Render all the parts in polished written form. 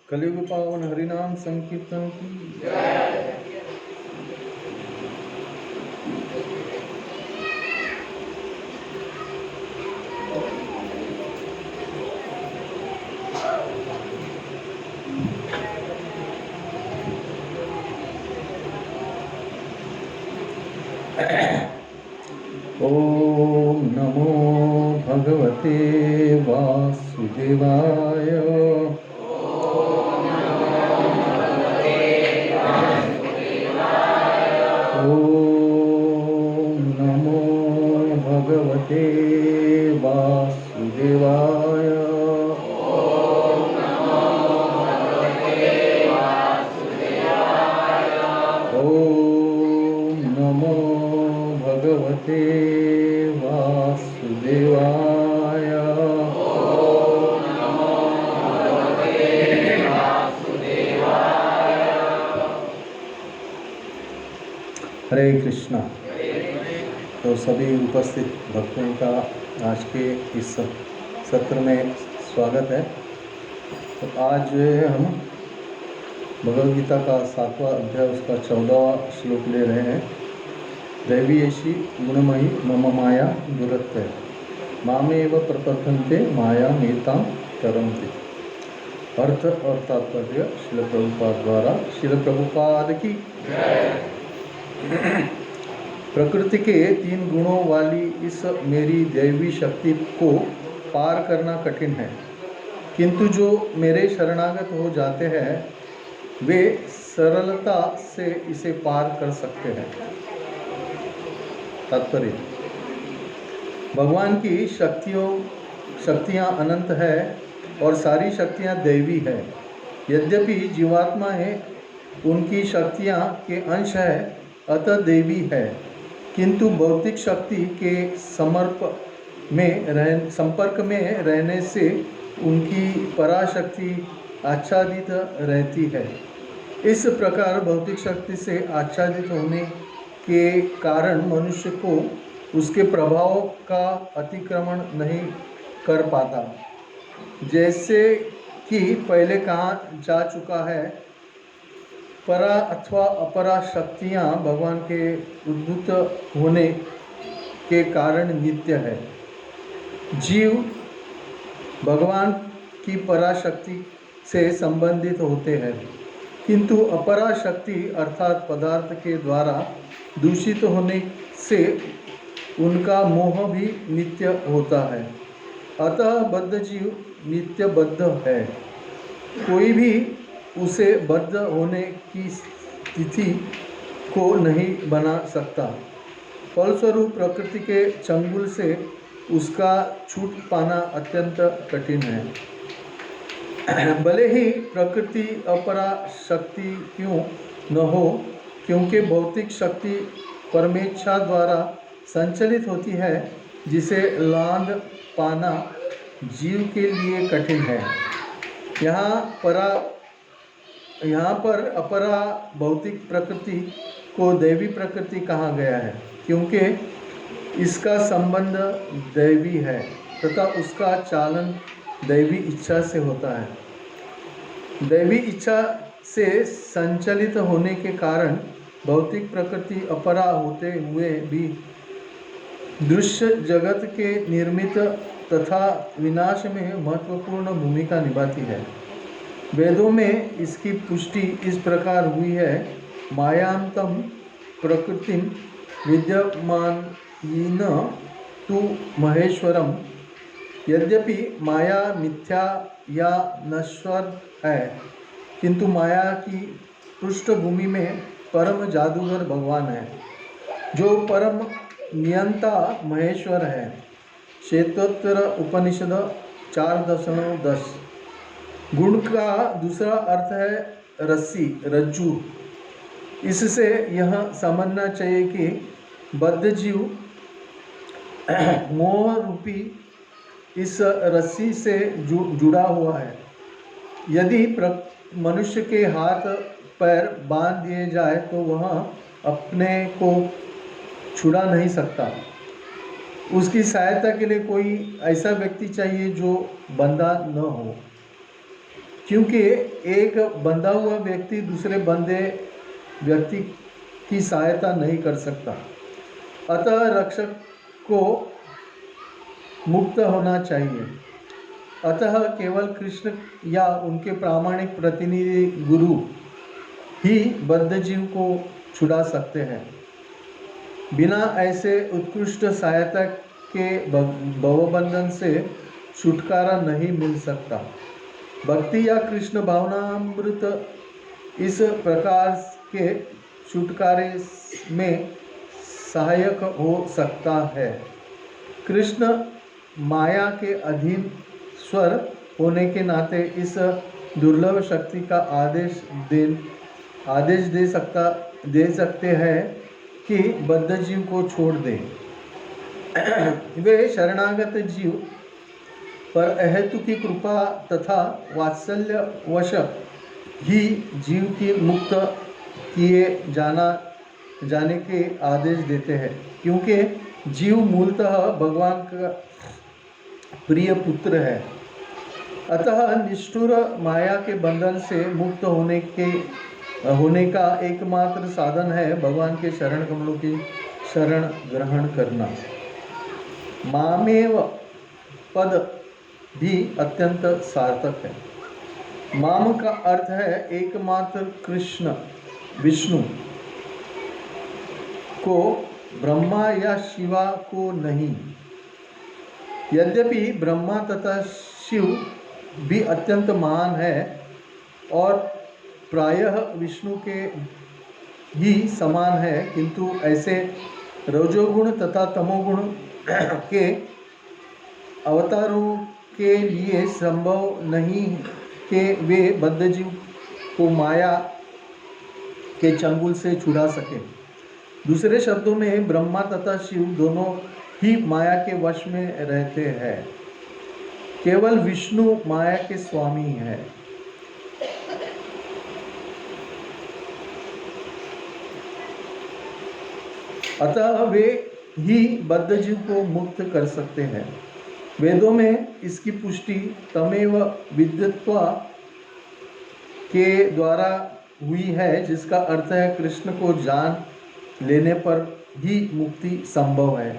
कलियुग पावन हरिनाम संकीर्तन की ओम नमो भगवते वासुदेवाय। ओम नमो भगवते वासुदेवाय। ओम नमो भगवते वासुदेवाय। हरे कृष्णा। तो सभी उपस्थित भक्तों का आज के इस सत्र में स्वागत है। तो आज जो है हम भगवद गीता का 7वां अध्याय उसका 14वां श्लोक ले रहे हैं। दैवीयसी गुणमयी मम माया दुरत्य मामेव प्रपद्यन्ते माया मेतां तरन्ति। अर्थ और तात्पर्य श्रील प्रभुपाद द्वारा। श्रील प्रभुपाद की प्रकृति के 3 गुणों वाली इस मेरी दैवी शक्ति को पार करना कठिन है, किंतु जो मेरे शरणागत हो जाते हैं वे सरलता से इसे पार कर सकते हैं। तात्पर्य: भगवान की शक्तियाँ अनंत है और सारी शक्तियाँ दैवी है। यद्यपि जीवात्मा है उनकी शक्तियाँ के अंश है, अतः देवी है, किंतु भौतिक शक्ति के संपर्क में रहने से उनकी पराशक्ति आच्छादित रहती है। इस प्रकार भौतिक शक्ति से आच्छादित होने के कारण मनुष्य को उसके प्रभाव का अतिक्रमण नहीं कर पाता। जैसे कि पहले कहा जा चुका है, परा अथवा अपरा शक्तियाँ भगवान के उद्भूत होने के कारण नित्य है। जीव भगवान की पराशक्ति से संबंधित होते हैं, किंतु अपरा शक्ति अर्थात पदार्थ के द्वारा दूषित होने से उनका मोह भी नित्य होता है। अतः बद्ध जीव नित्य बद्ध है, कोई भी उसे बद्ध होने की स्थिति को नहीं बना सकता। फलस्वरूप प्रकृति के चंगुल से उसका छूट पाना अत्यंत कठिन है। भले ही प्रकृति अपरा शक्ति क्यों न हो, क्योंकि भौतिक शक्ति परमेच्छा द्वारा संचालित होती है, जिसे लांघ पाना जीव के लिए कठिन है। यहाँ पर अपरा भौतिक प्रकृति को दैवी प्रकृति कहा गया है, क्योंकि इसका संबंध दैवी है तथा उसका चालन दैवी इच्छा से होता है। दैवी इच्छा से संचालित होने के कारण भौतिक प्रकृति अपरा होते हुए भी दृश्य जगत के निर्मित तथा विनाश में महत्वपूर्ण भूमिका निभाती है। वेदों में इसकी पुष्टि इस प्रकार हुई है: मायांतम प्रकृतिम विद्यमानेन तु महेश्वरम। यद्यपि माया मिथ्या या नश्वर है, किंतु माया की पृष्ठभूमि में परम जादूगर भगवान है, जो परम नियंता महेश्वर है। श्वेतोत्तर उपनिषद 4.10। गुण का दूसरा अर्थ है रस्सी, रज्जू। इससे यह समझना चाहिए कि बद्ध जीव मोह रूपी इस रस्सी से जुड़ा हुआ है। यदि मनुष्य के हाथ पैर बांध दिए जाए तो वह अपने को छुड़ा नहीं सकता। उसकी सहायता के लिए कोई ऐसा व्यक्ति चाहिए जो बंधा न हो। क्योंकि एक बंधा हुआ व्यक्ति दूसरे बंधे व्यक्ति की सहायता नहीं कर सकता। अतः रक्षक को मुक्त होना चाहिए। अतः केवल कृष्ण या उनके प्रामाणिक प्रतिनिधि गुरु ही बद्ध जीव को छुड़ा सकते हैं। बिना ऐसे उत्कृष्ट सहायता के भवबंधन से छुटकारा नहीं मिल सकता। भक्ति या कृष्ण भावनामृत इस प्रकार के छुटकारे में सहायक हो सकता है। कृष्ण माया के अधीन स्वर होने के नाते इस दुर्लभ शक्ति का आदेश दे सकते हैं कि बद्ध जीव को छोड़ दे। वे शरणागत जीव पर अहेतु की कृपा तथा वात्सल्यवश ही जीव की मुक्त किए जाने के आदेश देते हैं, क्योंकि जीव मूलतः भगवान का प्रिय पुत्र है। अतः निष्ठुर माया के बंधन से मुक्त होने का एकमात्र साधन है भगवान के शरण कमलों की शरण ग्रहण करना। मामेव पद भी अत्यंत सार्थक है। माम का अर्थ है एकमात्र कृष्ण विष्णु को, ब्रह्मा या शिवा को नहीं। यद्यपि ब्रह्मा तथा शिव भी अत्यंत महान है और प्रायः विष्णु के ही समान है, किंतु ऐसे रजोगुण तथा तमोगुण के अवतारों के लिए संभव नहीं कि वे बद्ध जीव को माया के चंगुल से छुड़ा सके। दूसरे शब्दों में ब्रह्मा तथा शिव दोनों ही माया के वश में रहते हैं। केवल विष्णु माया के स्वामी है। अतः वे ही बद्ध जीव को मुक्त कर सकते हैं। वेदों में इसकी पुष्टि तमेव विद्यत्वा के द्वारा हुई है, जिसका अर्थ है कृष्ण को जान लेने पर ही मुक्ति संभव है।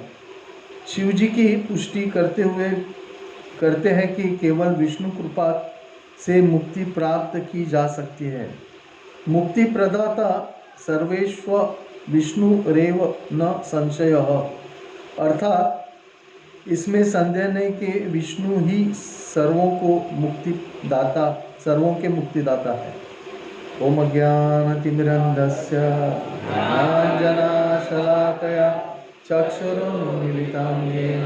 शिव जी की पुष्टि करते हैं कि केवल विष्णु कृपा से मुक्ति प्राप्त की जा सकती है। मुक्ति प्रदाता सर्वेश्व विष्णुरेव न संशयः, अर्थात इसमें संदेह नहीं कि विष्णु ही सर्वों के मुक्तिदाता है। ओम ज्ञानतिमिरन्धस्य ज्ञानाञ्जनशलाकया चक्षुरुन्मीलितं येन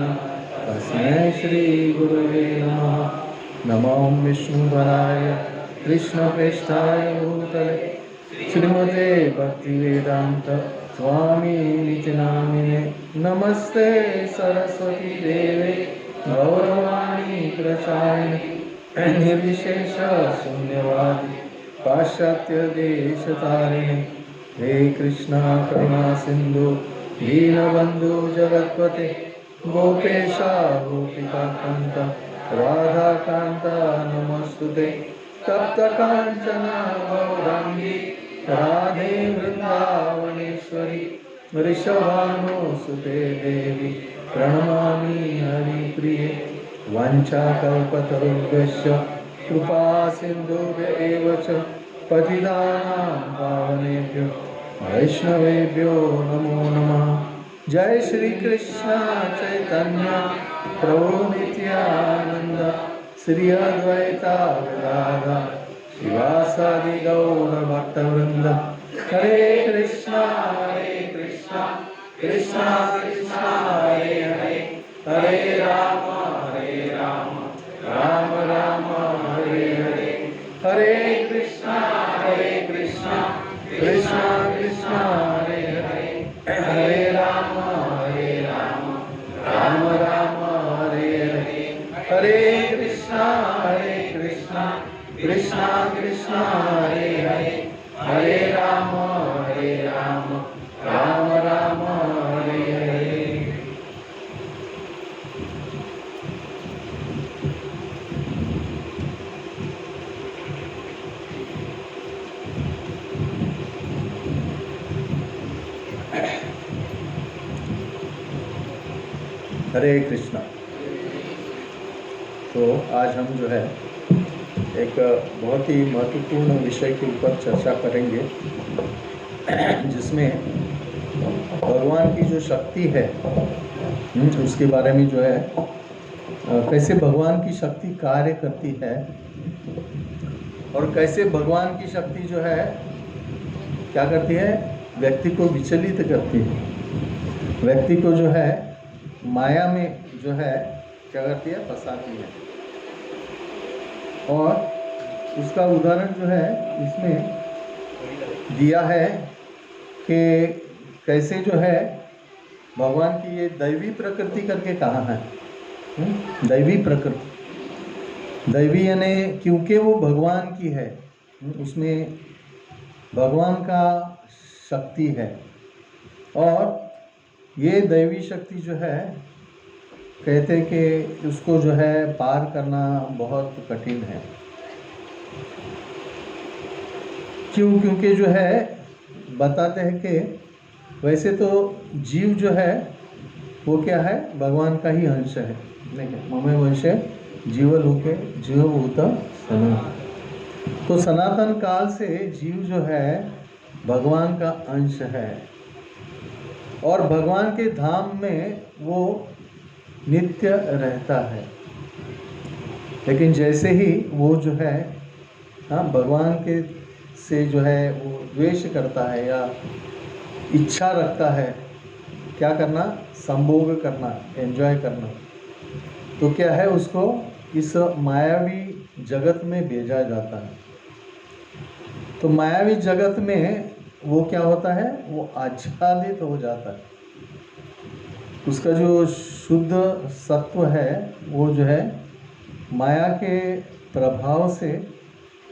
तस्मै श्रीगुरवे नमः। नमो विष्णुपदाय कृष्णप्रेष्ठाय भूतले श्रीमते भक्तिवेदांत स्वामिनिति नामिने। नमस्ते सरस्वती देवे गौरवाणी प्रचारिणे निर्विशेष शून्यवादी पाश्चात्य देशतारिणे। हे कृष्णा करुणा सिंधु दीनबंधु जगत्पते गोपेशा गोपिका कांत राधा कांत नमस्तुते। तप्त कांचना गौरांगी राधे वृंदावनेश्वरी वृषभानुसुते देवी प्रणमामि हरिप्रिये। वाञ्छाकल्पतरुभ्यश्च कृपा सिन्धुभ्येव च पतितानां पावनेभ्यो वैष्णवेभ्यो नमो नमः। जय श्री कृष्ण चैतन्य प्रभु नित्यानंद श्री अद्वैता गदाधर शिवासादि गौर भक्तवृंद। हरे कृष्णा कृष्णा कृष्णा हरे हरे, हरे राम राम राम हरे हरे। हरे कृष्णा कृष्णा कृष्णा हरे हरे, हरे राम राम राम हरे हरे। हरे कृष्णा कृष्णा कृष्णा हरे हरे, हरे राम राम राम हरे हरे। हरे कृष्णा। तो आज हम जो है एक बहुत ही महत्वपूर्ण विषय के ऊपर चर्चा करेंगे, जिसमें भगवान की जो शक्ति है उसके बारे में जो है कैसे भगवान की शक्ति कार्य करती है और कैसे भगवान की शक्ति जो है क्या करती है, व्यक्ति को विचलित करती है, व्यक्ति को जो है माया में जो है क्या करती है, फंसाती है। और उसका उदाहरण जो है इसमें दिया है कि कैसे जो है भगवान की ये दैवी प्रकृति करके कहा है। दैवी प्रकृति, दैवी यानी क्योंकि वो भगवान की है, उसमें भगवान का शक्ति है। और ये दैवी शक्ति जो है कहते हैं कि उसको जो है पार करना बहुत कठिन है। क्यों? क्योंकि जो है बताते हैं कि वैसे तो जीव जो है वो क्या है, भगवान का ही अंश है। ममे वंशे जीवलोके जीवभूत सनातन। तो सनातन काल से जीव जो है भगवान का अंश है और भगवान के धाम में वो नित्य रहता है। लेकिन जैसे ही वो जो है भगवान के से जो है वो द्वेष करता है या इच्छा रखता है क्या करना, संभोग करना, एंजॉय करना, तो क्या है उसको इस मायावी जगत में भेजा जाता है। तो मायावी जगत में वो क्या होता है, वो आच्छादित हो जाता है। उसका जो शुद्ध सत्व है वो जो है माया के प्रभाव से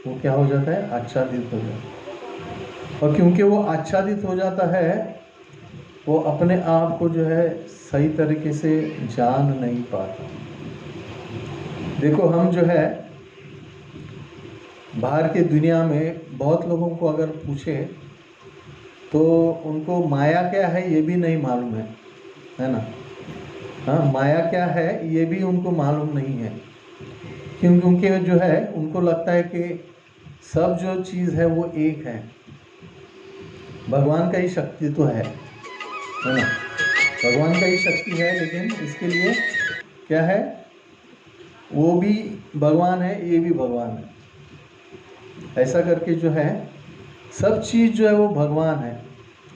वो क्या हो जाता है, आच्छादित हो जाता है। और क्योंकि वो आच्छादित हो जाता है वो अपने आप को जो है सही तरीके से जान नहीं पाता। देखो हम जो है बाहर की दुनिया में बहुत लोगों को अगर पूछे तो उनको माया क्या है ये भी नहीं मालूम है ना। हाँ, माया क्या है ये भी उनको मालूम नहीं है। क्योंकि जो है उनको लगता है कि सब जो चीज़ है वो एक है, भगवान का ही शक्ति तो है ना, भगवान का ही शक्ति है। लेकिन इसके लिए क्या है, वो भी भगवान है, ये भी भगवान है, ऐसा करके जो है सब चीज़ जो है वो भगवान है,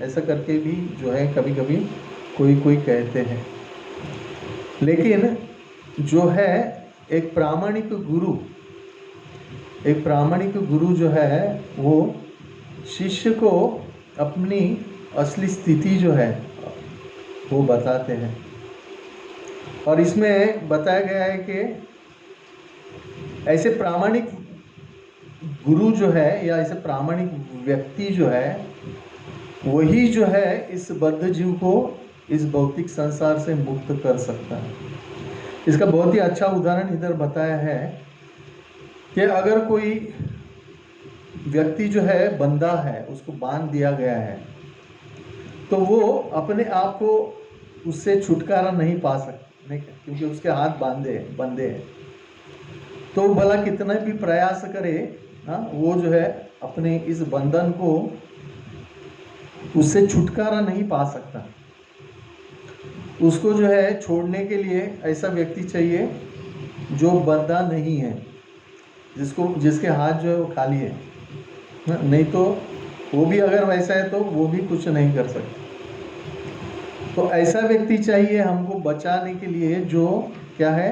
ऐसा करके भी जो है कभी कभी कोई कहते हैं। लेकिन जो है एक प्रामाणिक गुरु जो है वो शिष्य को अपनी असली स्थिति जो है वो बताते हैं। और इसमें बताया गया है कि ऐसे प्रामाणिक गुरु जो है या ऐसे प्रामाणिक व्यक्ति जो है वही जो है इस बद्ध जीव को इस भौतिक संसार से मुक्त कर सकता है। इसका बहुत ही अच्छा उदाहरण इधर बताया है कि अगर कोई व्यक्ति जो है बंधा है, उसको बांध दिया गया है, तो वो अपने आप को उससे छुटकारा नहीं पा सकता, क्योंकि उसके हाथ बंधे हैं। तो भला कितना भी प्रयास करे वो जो है अपने इस बंधन को उससे छुटकारा नहीं पा सकता। उसको जो है छोड़ने के लिए ऐसा व्यक्ति चाहिए जो बंधा नहीं है, जिसके हाथ जो है वो खाली है। नहीं तो वो भी अगर वैसा है तो वो भी कुछ नहीं कर सकता। तो ऐसा व्यक्ति चाहिए हमको बचाने के लिए जो क्या है,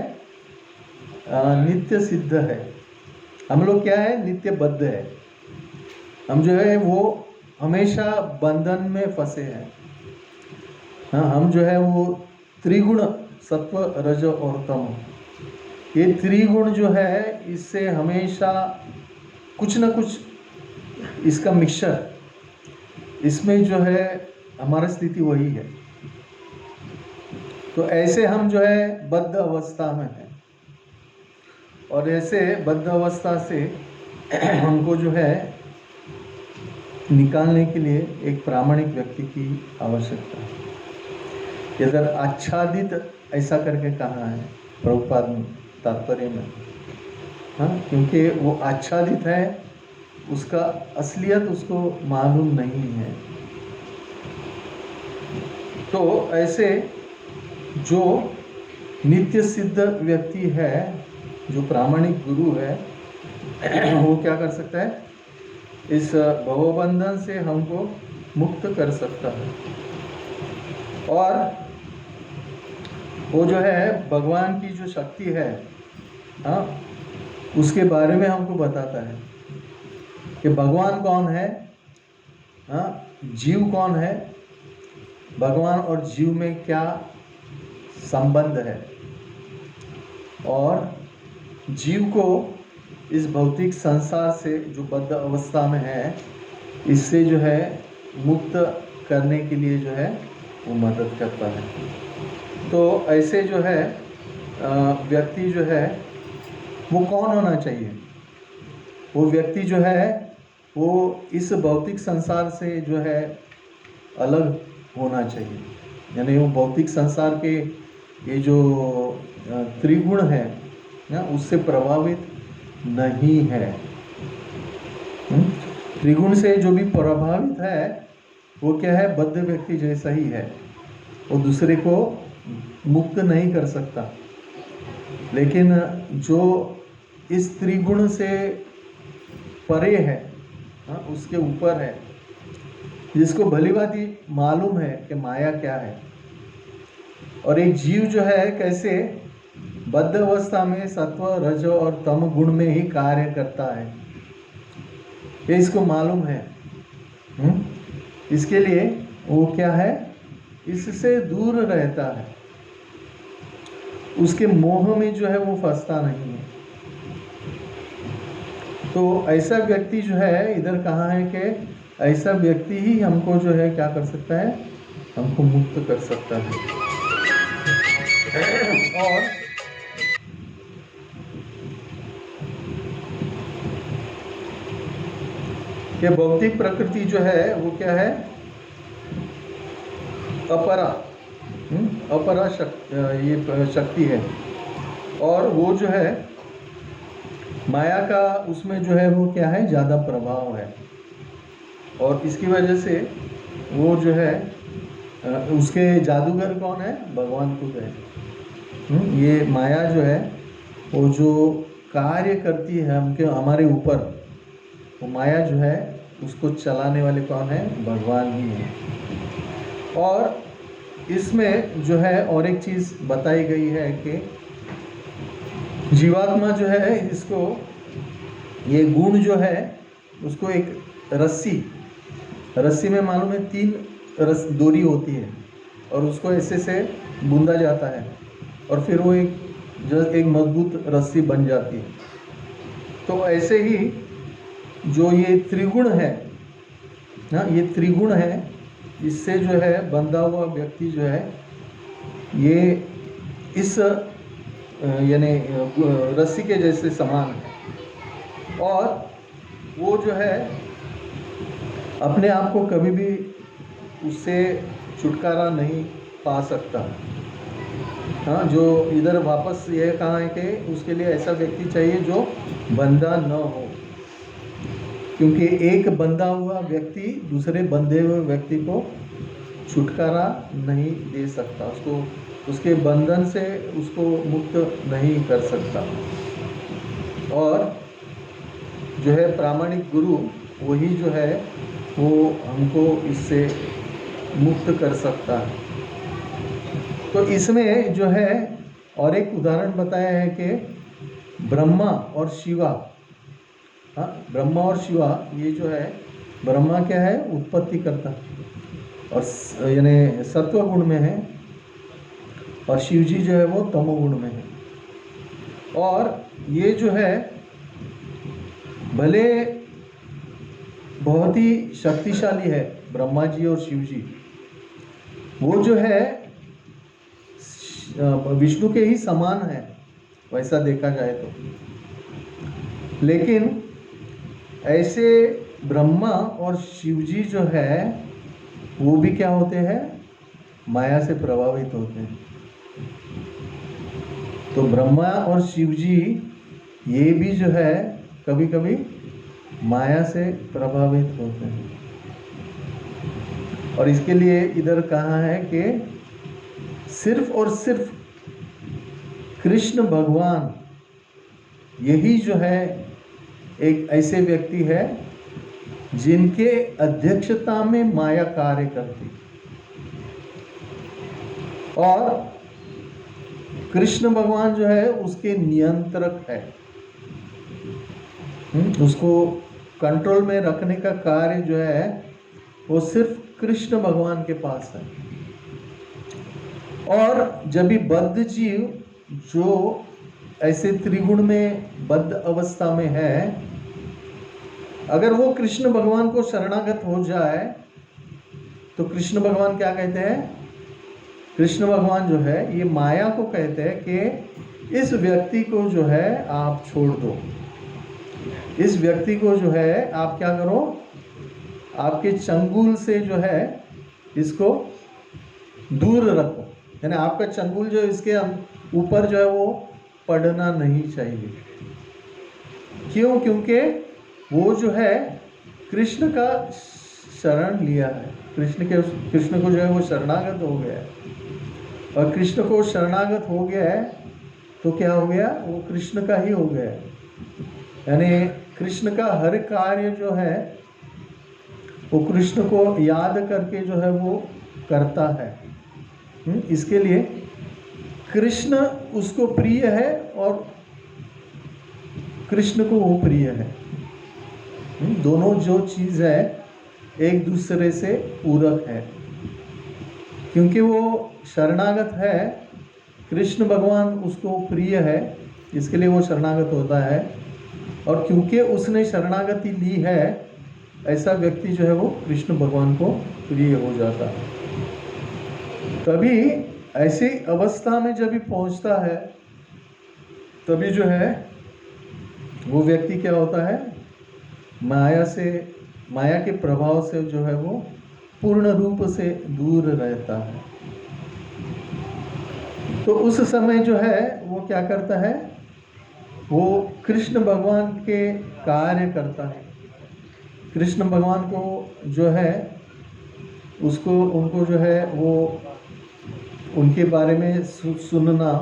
नित्य सिद्ध है। हम लोग क्या है, नित्य बद्ध है। हम जो है वो हमेशा बंधन में फंसे हैं। हाँ, हम जो है वो त्रिगुण सत्व रज और तम, ये त्रिगुण जो है इससे हमेशा कुछ ना कुछ इसका मिक्सचर, इसमें जो है हमारी स्थिति वही है। तो ऐसे हम जो है बद्ध अवस्था में हैं और ऐसे बद्ध अवस्था से हमको जो है निकालने के लिए एक प्रामाणिक व्यक्ति की आवश्यकता है। इधर आच्छादित ऐसा करके कहा है प्रभुपाद ने तात्पर्य में। हाँ, क्योंकि वो आच्छादित है, उसका असलियत उसको मालूम नहीं है। तो ऐसे जो नित्य सिद्ध व्यक्ति है, जो प्रामाणिक गुरु है, वो क्या कर सकता है, इस भवबंधन से हमको मुक्त कर सकता है। और वो जो है भगवान की जो शक्ति है, हाँ, उसके बारे में हमको बताता है कि भगवान कौन है, हाँ, जीव कौन है, भगवान और जीव में क्या संबंध है, और जीव को इस भौतिक संसार से जो बद्ध अवस्था में है, इससे जो है मुक्त करने के लिए जो है वो मदद करता है। तो ऐसे जो है व्यक्ति जो है वो कौन होना चाहिए? वो व्यक्ति जो है वो इस भौतिक संसार से जो है अलग होना चाहिए, यानी वो भौतिक संसार के ये जो त्रिगुण है ना, उससे प्रभावित नहीं है। त्रिगुण से जो भी प्रभावित है वो क्या है, बद्ध व्यक्ति जैसा ही है, वो दूसरे को मुक्त नहीं कर सकता। लेकिन जो इस त्रिगुण से परे है, उसके ऊपर है, जिसको भली भांति मालूम है कि माया क्या है, और एक जीव जो है कैसे बद्ध अवस्था में सत्व रज और तम गुण में ही कार्य करता है, ये इसको मालूम है। इसके लिए वो क्या है, इससे दूर रहता है, उसके मोह में जो है वो फंसता नहीं है। तो ऐसा व्यक्ति जो है, इधर कहा है कि ऐसा व्यक्ति ही हमको जो है क्या कर सकता है, हमको मुक्त कर सकता है। और ये भौतिक प्रकृति जो है वो क्या है, अपरा शक्ति है, और वो जो है माया का उसमें जो है वो क्या है, ज़्यादा प्रभाव है, और इसकी वजह से वो जो है उसके जादूगर कौन है, भगवान खुद है। ये माया जो है वो जो कार्य करती है हमारे ऊपर, वो माया जो है उसको चलाने वाले कौन है, भगवान ही है। और इसमें जो है और एक चीज़ बताई गई है कि जीवात्मा जो है, इसको ये गुण जो है उसको एक रस्सी में मालूम है 3 डोरी होती है, और उसको ऐसे से बूंदा जाता है, और फिर वो एक मजबूत रस्सी बन जाती है। तो ऐसे ही जो ये त्रिगुण है ना, ये त्रिगुण है, इससे जो है बंधा हुआ व्यक्ति जो है ये इस यानी रस्सी के जैसे समान है, और वो जो है अपने आप को कभी भी उससे छुटकारा नहीं पा सकता। हाँ, जो इधर वापस ये कहा है कि उसके लिए ऐसा व्यक्ति चाहिए जो बंधा न हो, क्योंकि एक बंधा हुआ व्यक्ति दूसरे बंधे हुए व्यक्ति को छुटकारा नहीं दे सकता, उसके बंधन से उसको मुक्त नहीं कर सकता। और जो है प्रामाणिक गुरु वही जो है वो हमको इससे मुक्त कर सकता है। तो इसमें जो है और एक उदाहरण बताया है कि ब्रह्मा और शिवा, हाँ, ब्रह्मा और शिवा ये जो है, ब्रह्मा क्या है, उत्पत्ति करता, और यानी सत्व गुण में है, और शिव जी जो है वो तमोगुण में है। और ये जो है भले बहुत ही शक्तिशाली है, ब्रह्मा जी और शिव जी, वो जो है विष्णु के ही समान है वैसा देखा जाए तो। लेकिन ऐसे ब्रह्मा और शिव जी जो है वो भी क्या होते हैं, माया से प्रभावित होते हैं। तो ब्रह्मा और शिव जी ये भी जो है कभी कभी माया से प्रभावित होते हैं। और इसके लिए इधर कहा है कि सिर्फ और सिर्फ कृष्ण भगवान यही जो है एक ऐसे व्यक्ति है जिनके अध्यक्षता में माया कार्य करती, और कृष्ण भगवान जो है उसके नियंत्रक है। उसको कंट्रोल में रखने का कार्य जो है वो सिर्फ कृष्ण भगवान के पास है। और जब भी बद्ध जीव जो ऐसे त्रिगुण में बद्ध अवस्था में है, अगर वो कृष्ण भगवान को शरणागत हो जाए तो कृष्ण भगवान क्या कहते हैं? कृष्ण भगवान जो है ये माया को कहते हैं कि इस व्यक्ति को जो है आप छोड़ दो, इस व्यक्ति को जो है आप क्या करो, आपके चंगुल से जो है इसको दूर रखो, यानी आपका चंगुल जो इसके ऊपर जो है वो पड़ना नहीं चाहिए। क्यों? क्योंकि वो जो है कृष्ण का शरण लिया है, कृष्ण को जो है वो शरणागत हो गया है। और कृष्ण को शरणागत हो गया है तो क्या हो गया? वो कृष्ण का ही हो गया है। यानी कृष्ण का हर कार्य जो है वो कृष्ण को याद करके जो है वो करता है। इसके लिए कृष्ण उसको प्रिय है और कृष्ण को वो प्रिय है। दोनों जो चीज़ है एक दूसरे से पूरक है। क्योंकि वो शरणागत है, कृष्ण भगवान उसको प्रिय है, इसके लिए वो शरणागत होता है। और क्योंकि उसने शरणागति ली है, ऐसा व्यक्ति जो है वो कृष्ण भगवान को प्रिय हो जाता है। तभी ऐसी अवस्था में जब भी पहुंचता है तभी जो है वो व्यक्ति क्या होता है? माया के प्रभाव से जो है वो पूर्ण रूप से दूर रहता है। तो उस समय जो है वो क्या करता है? वो कृष्ण भगवान के कार्य करता है। कृष्ण भगवान को जो है उनको जो है वो उनके बारे में सुनना,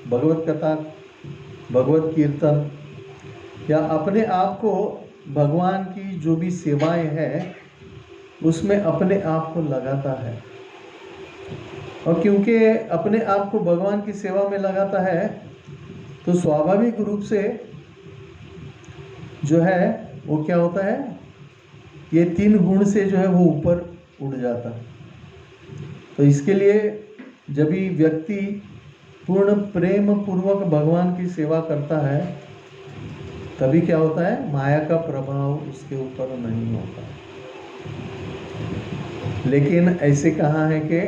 भगवत कथा, भगवत कीर्तन, या अपने आप को भगवान की जो भी सेवाएं हैं उसमें अपने आप को लगाता है। और क्योंकि अपने आप को भगवान की सेवा में लगाता है तो स्वाभाविक रूप से जो है वो क्या होता है? ये 3 गुण से जो है वो ऊपर उड़ जाता है। तो इसके लिए जब भी व्यक्ति पूर्ण प्रेम पूर्वक भगवान की सेवा करता है तभी क्या होता है? माया का प्रभाव उसके ऊपर नहीं होता। लेकिन ऐसे कहा है कि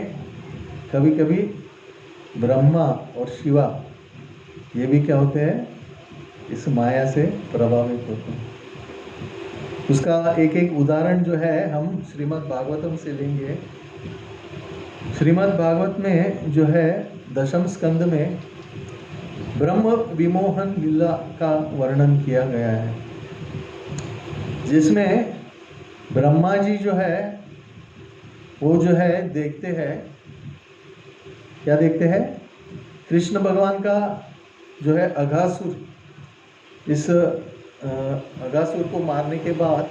कभी कभी ब्रह्मा और शिवा ये भी क्या होते हैं? इस माया से प्रभावित होते हैं। उसका एक उदाहरण जो है हम श्रीमद् भागवतम से लेंगे। श्रीमद् भागवत में जो है 10वें स्कंद में ब्रह्म विमोहन लीला का वर्णन किया गया है, जिसमें ब्रह्मा जी जो है वो जो है देखते हैं, क्या देखते हैं? कृष्ण भगवान का जो है अघासुर, इस अघासुर को मारने के बाद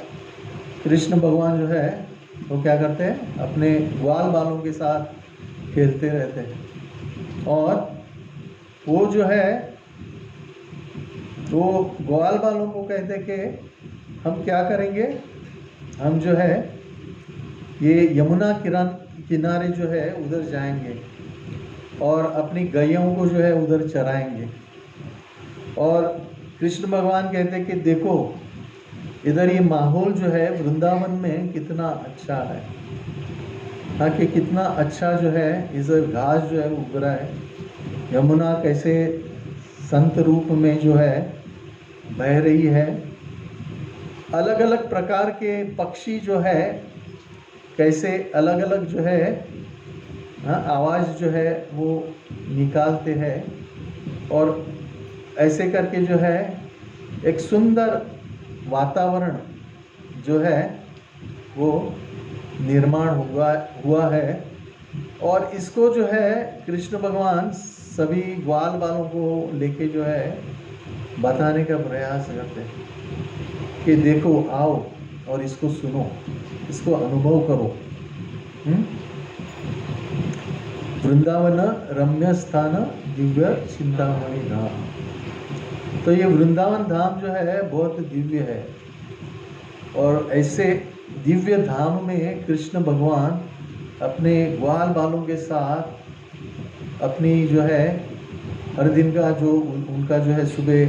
कृष्ण भगवान जो है वो क्या करते हैं? अपने ग्वाल बालों के साथ खेलते रहते हैं। और वो जो है वो ग्वाल बालों को कहते कि हम क्या करेंगे? हम जो है ये यमुना किनारे जो है उधर जाएंगे और अपनी गैयों को जो है उधर चराएंगे। और कृष्ण भगवान कहते कि देखो इधर ये माहौल जो है वृंदावन में कितना अच्छा है, हाँ, कि कितना अच्छा जो है इधर घास जो है उग रहा है, यमुना कैसे संत रूप में जो है बह रही है, अलग अलग प्रकार के पक्षी जो है कैसे अलग अलग जो है आवाज़ जो है वो निकालते हैं। और ऐसे करके जो है एक सुंदर वातावरण जो है वो निर्माण हुआ है। और इसको जो है कृष्ण भगवान सभी ग्वाल बालों को लेके जो है बताने का प्रयास करते हैं कि देखो आओ और इसको सुनो, इसको अनुभव करो। वृंदावन रम्य स्थान दिव्य चिंतामणि धाम। तो ये वृंदावन धाम जो है बहुत दिव्य है, और ऐसे दिव्य धाम में कृष्ण भगवान अपने ग्वाल बालों के साथ अपनी जो है हर दिन का जो उनका जो है सुबह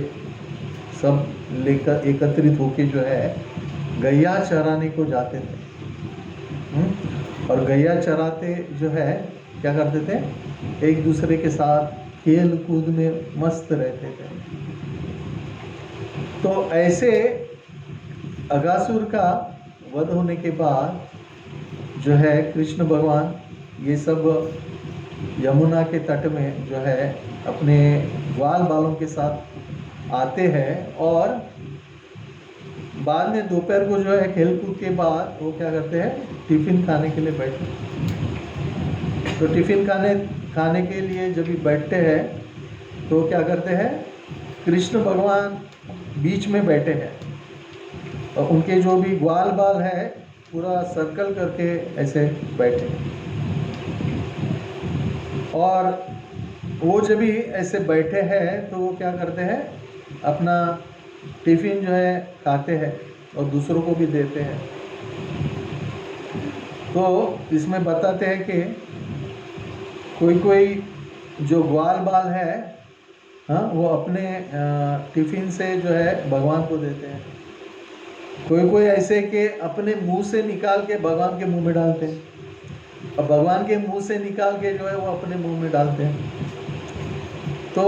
सब लेकर एकत्रित होके जो है गैया चराने को जाते थे। और गैया चराते जो है क्या करते थे, एक दूसरे के साथ खेल कूद में मस्त रहते थे। तो ऐसे अगासुर का वध होने के बाद जो है कृष्ण भगवान ये सब यमुना के तट में जो है अपने ग्वाल बालों के साथ आते हैं, और बाद में दोपहर को जो है खेल कूद के बाद वो क्या करते हैं, टिफिन खाने के लिए बैठते। तो टिफिन खाने के लिए जब भी बैठते हैं तो क्या करते हैं, कृष्ण भगवान बीच में बैठे हैं और उनके जो भी ग्वाल बाल है पूरा सर्कल करके ऐसे बैठे। और वो जब भी ऐसे बैठे हैं तो वो क्या करते हैं, अपना टिफिन जो है खाते हैं और दूसरों को भी देते हैं। तो इसमें बताते हैं कि कोई जो ग्वाल बाल है, हाँ, वो अपने टिफिन से जो है भगवान को देते हैं। कोई ऐसे कि अपने मुंह से निकाल के भगवान के मुंह में डालते हैं, और भगवान के मुंह से निकाल के जो है वो अपने मुंह में डालते हैं। तो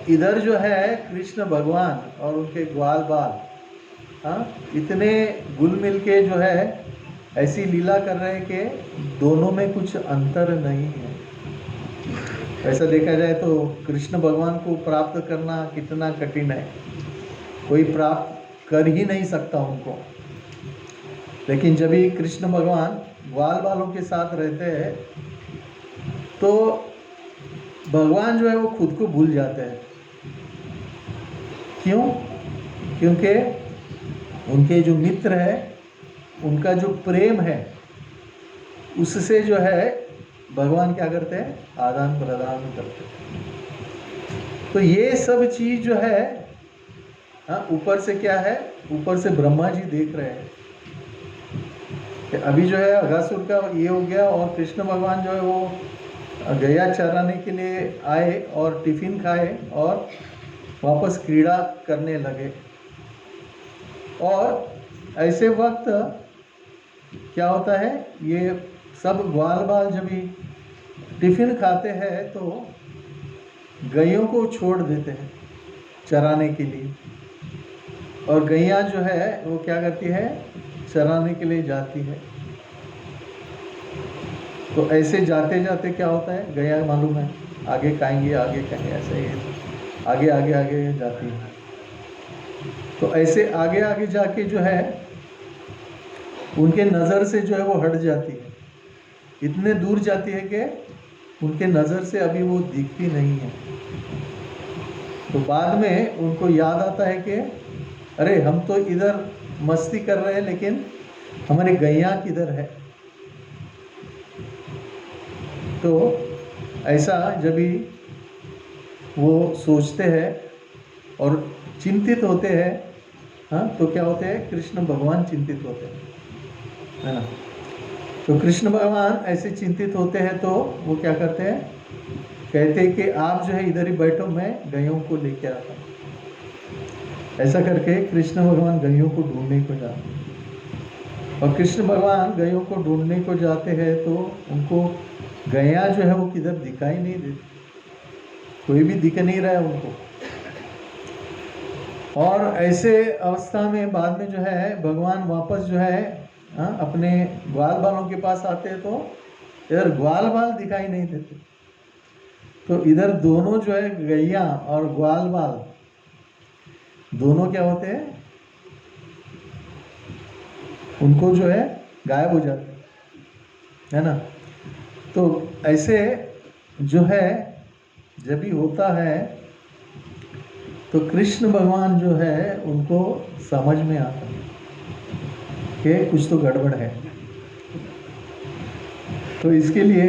इधर जो है कृष्ण भगवान और उनके ग्वाल बाल, हाँ, इतने घुल मिल के जो है ऐसी लीला कर रहे हैं कि दोनों में कुछ अंतर नहीं है। ऐसा देखा जाए तो कृष्ण भगवान को प्राप्त करना कितना कठिन है, कोई प्राप्त कर ही नहीं सकता उनको। लेकिन जब भी कृष्ण भगवान ग्वाल बालों के साथ रहते हैं तो भगवान जो है वो खुद को भूल जाते हैं। क्यों? क्योंकि उनके जो मित्र है उनका जो प्रेम है उससे जो है भगवान क्या करते हैं, आदान प्रदान करते हैं। तो ये सब चीज जो है, हाँ, ऊपर से क्या है, ऊपर से ब्रह्मा जी देख रहे हैं कि अभी जो है अगासुर का ये हो गया और कृष्ण भगवान जो है वो गैया चराने के लिए आए और टिफिन खाए और वापस क्रीड़ा करने लगे। और ऐसे वक्त क्या होता है, ये सब ग्वाल बाल जब भी टिफिन खाते हैं तो गैयों को छोड़ देते हैं चराने के लिए, और गैया जो है वो क्या करती है, चराने के लिए जाती है। तो ऐसे जाते जाते क्या होता है, गैया मालूम है आगे खाएंगे ऐसे ही आगे आगे आगे जाती है। तो ऐसे आगे आगे जाके जो है उनके नज़र से जो है वो हट जाती है, इतने दूर जाती है कि उनके नज़र से अभी वो दिखती नहीं है। तो बाद में उनको याद आता है कि अरे हम तो इधर मस्ती कर रहे हैं लेकिन हमारे गैया किधर है। तो ऐसा जब भी वो सोचते हैं और चिंतित होते हैं, हाँ, तो क्या होते हैं, कृष्ण भगवान चिंतित होते हैं, है ना। तो कृष्ण भगवान ऐसे चिंतित होते हैं तो वो क्या करते हैं, कहते हैं कि आप जो है इधर ही बैठो, मैं गैयों को लेके आता हूँ। ऐसा करके कृष्ण भगवान गैयों को ढूंढने को जाते हैं, और कृष्ण भगवान गैयों को ढूंढने को जाते हैं तो उनको गैया जो है वो किधर दिखाई नहीं देती, कोई भी दिख नहीं रहा है उनको। और ऐसे अवस्था में बाद में जो है भगवान वापस जो है, हाँ, अपने ग्वाल बालों के पास आते हैं तो इधर ग्वाल बाल दिखाई नहीं देते। तो इधर दोनों जो है गैया और ग्वाल बाल दोनों क्या होते हैं, उनको जो है गायब हो जाते हैं, है ना। तो ऐसे जो है जब भी होता है तो कृष्ण भगवान जो है उनको समझ में आता है कि कुछ तो गड़बड़ है। तो इसके लिए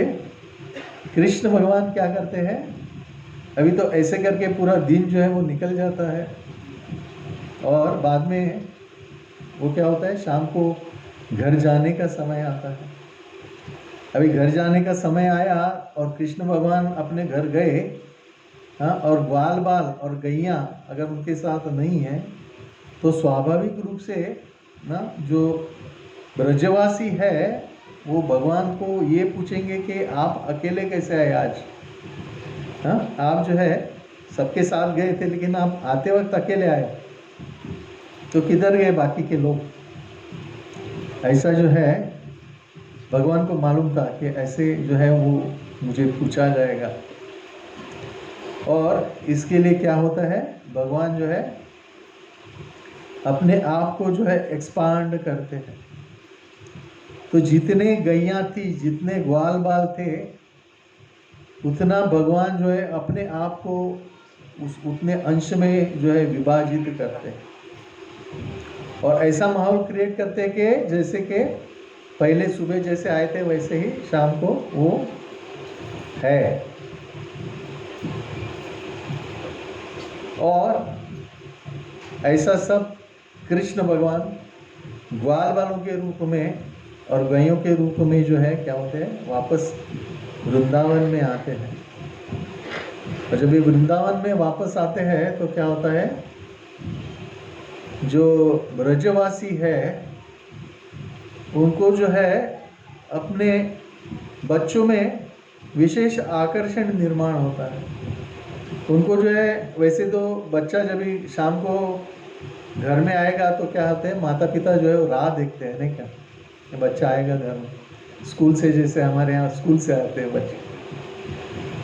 कृष्ण भगवान क्या करते हैं, अभी तो ऐसे करके पूरा दिन जो है वो निकल जाता है और बाद में वो क्या होता है, शाम को घर जाने का समय आता है। अभी घर जाने का समय आया और कृष्ण भगवान अपने घर गए, हाँ, और ग्वाल बाल और गैया अगर उनके साथ नहीं है तो स्वाभाविक रूप से ना जो ब्रजवासी है वो भगवान को ये पूछेंगे कि आप अकेले कैसे आए आज, हाँ, आप जो है सबके साथ गए थे लेकिन आप आते वक्त अकेले आए, तो किधर गए बाकी के लोग। ऐसा जो है भगवान को मालूम था कि ऐसे जो है वो मुझे पूछा जाएगा। और इसके लिए क्या होता है, भगवान जो है अपने आप को जो है एक्सपांड करते हैं। तो जितने गैया थी, जितने ग्वाल बाल थे, उतना भगवान जो है अपने आप को उतने अंश में जो है विभाजित करते हैं और ऐसा माहौल क्रिएट करते हैं कि जैसे कि पहले सुबह जैसे आए थे वैसे ही शाम को वो है। और ऐसा सब कृष्ण भगवान ग्वाल बालों के रूप में और गैयों के रूप में जो है क्या होते हैं, वापस वृंदावन में आते हैं। और जब ये वृंदावन में वापस आते हैं तो क्या होता है, जो ब्रजवासी है उनको जो है अपने बच्चों में विशेष आकर्षण निर्माण होता है। उनको जो है, वैसे तो बच्चा जब भी शाम को घर में आएगा तो क्या होते हैं, माता पिता जो है वो राह देखते हैं, नहीं क्या, कि बच्चा आएगा घर में, स्कूल से, जैसे हमारे यहाँ स्कूल से आते हैं बच्चे,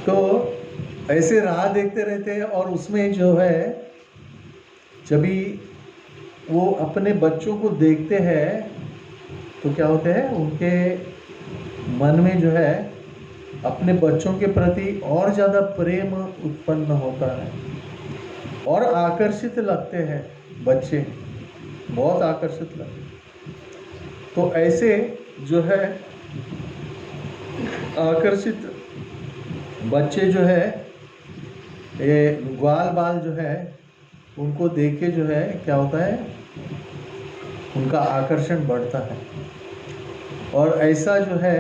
तो ऐसे राह देखते रहते हैं। और उसमें जो है जब भी वो अपने बच्चों को देखते हैं तो क्या होते हैं, उनके मन में जो है अपने बच्चों के प्रति और ज़्यादा प्रेम उत्पन्न होता है और आकर्षित लगते हैं बच्चे, बहुत आकर्षित लगते हैं। तो ऐसे जो है आकर्षित बच्चे जो है, ये ग्वाल बाल जो है, उनको देख के जो है क्या होता है, उनका आकर्षण बढ़ता है। और ऐसा जो है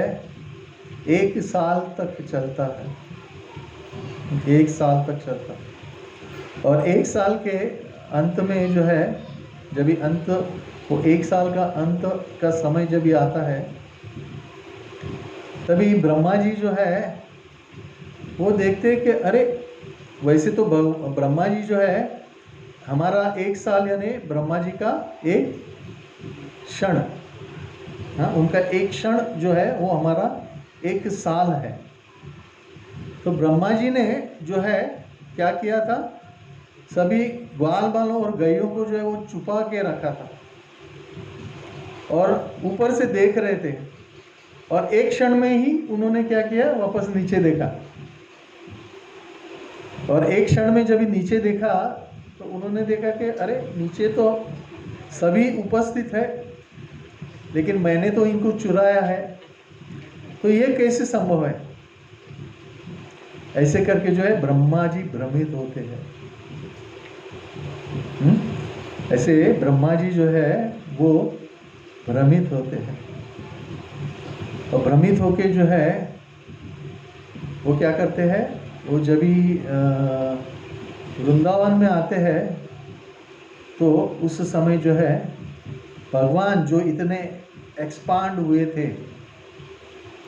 1 साल तक चलता है, 1 साल तक चलता है। और 1 साल के अंत में जो है, जब भी अंत, वो 1 साल का अंत का समय जब भी आता है, तभी ब्रह्मा जी जो है वो देखते हैं कि अरे, वैसे तो ब्रह्मा जी जो है हमारा 1 साल यानी ब्रह्मा जी का एक क्षण, हाँ, उनका एक क्षण जो है वो हमारा 1 साल है। तो ब्रह्मा जी ने जो है क्या किया था, सभी ग्वाल बालों और गैयों को जो है वो छुपा के रखा था और ऊपर से देख रहे थे। और एक क्षण में ही उन्होंने क्या किया, वापस नीचे देखा। और एक क्षण में जब नीचे देखा तो उन्होंने देखा कि अरे, नीचे तो सभी उपस्थित है लेकिन मैंने तो इनको चुराया है, तो ये कैसे संभव है। ऐसे करके जो है ब्रह्मा जी भ्रमित होते हैं। ऐसे ब्रह्मा जी जो है वो भ्रमित होते हैं। और भ्रमित होके जो है वो क्या करते हैं, वो जब भी वृंदावन में आते हैं तो उस समय जो है भगवान जो इतने एक्सपांड हुए थे,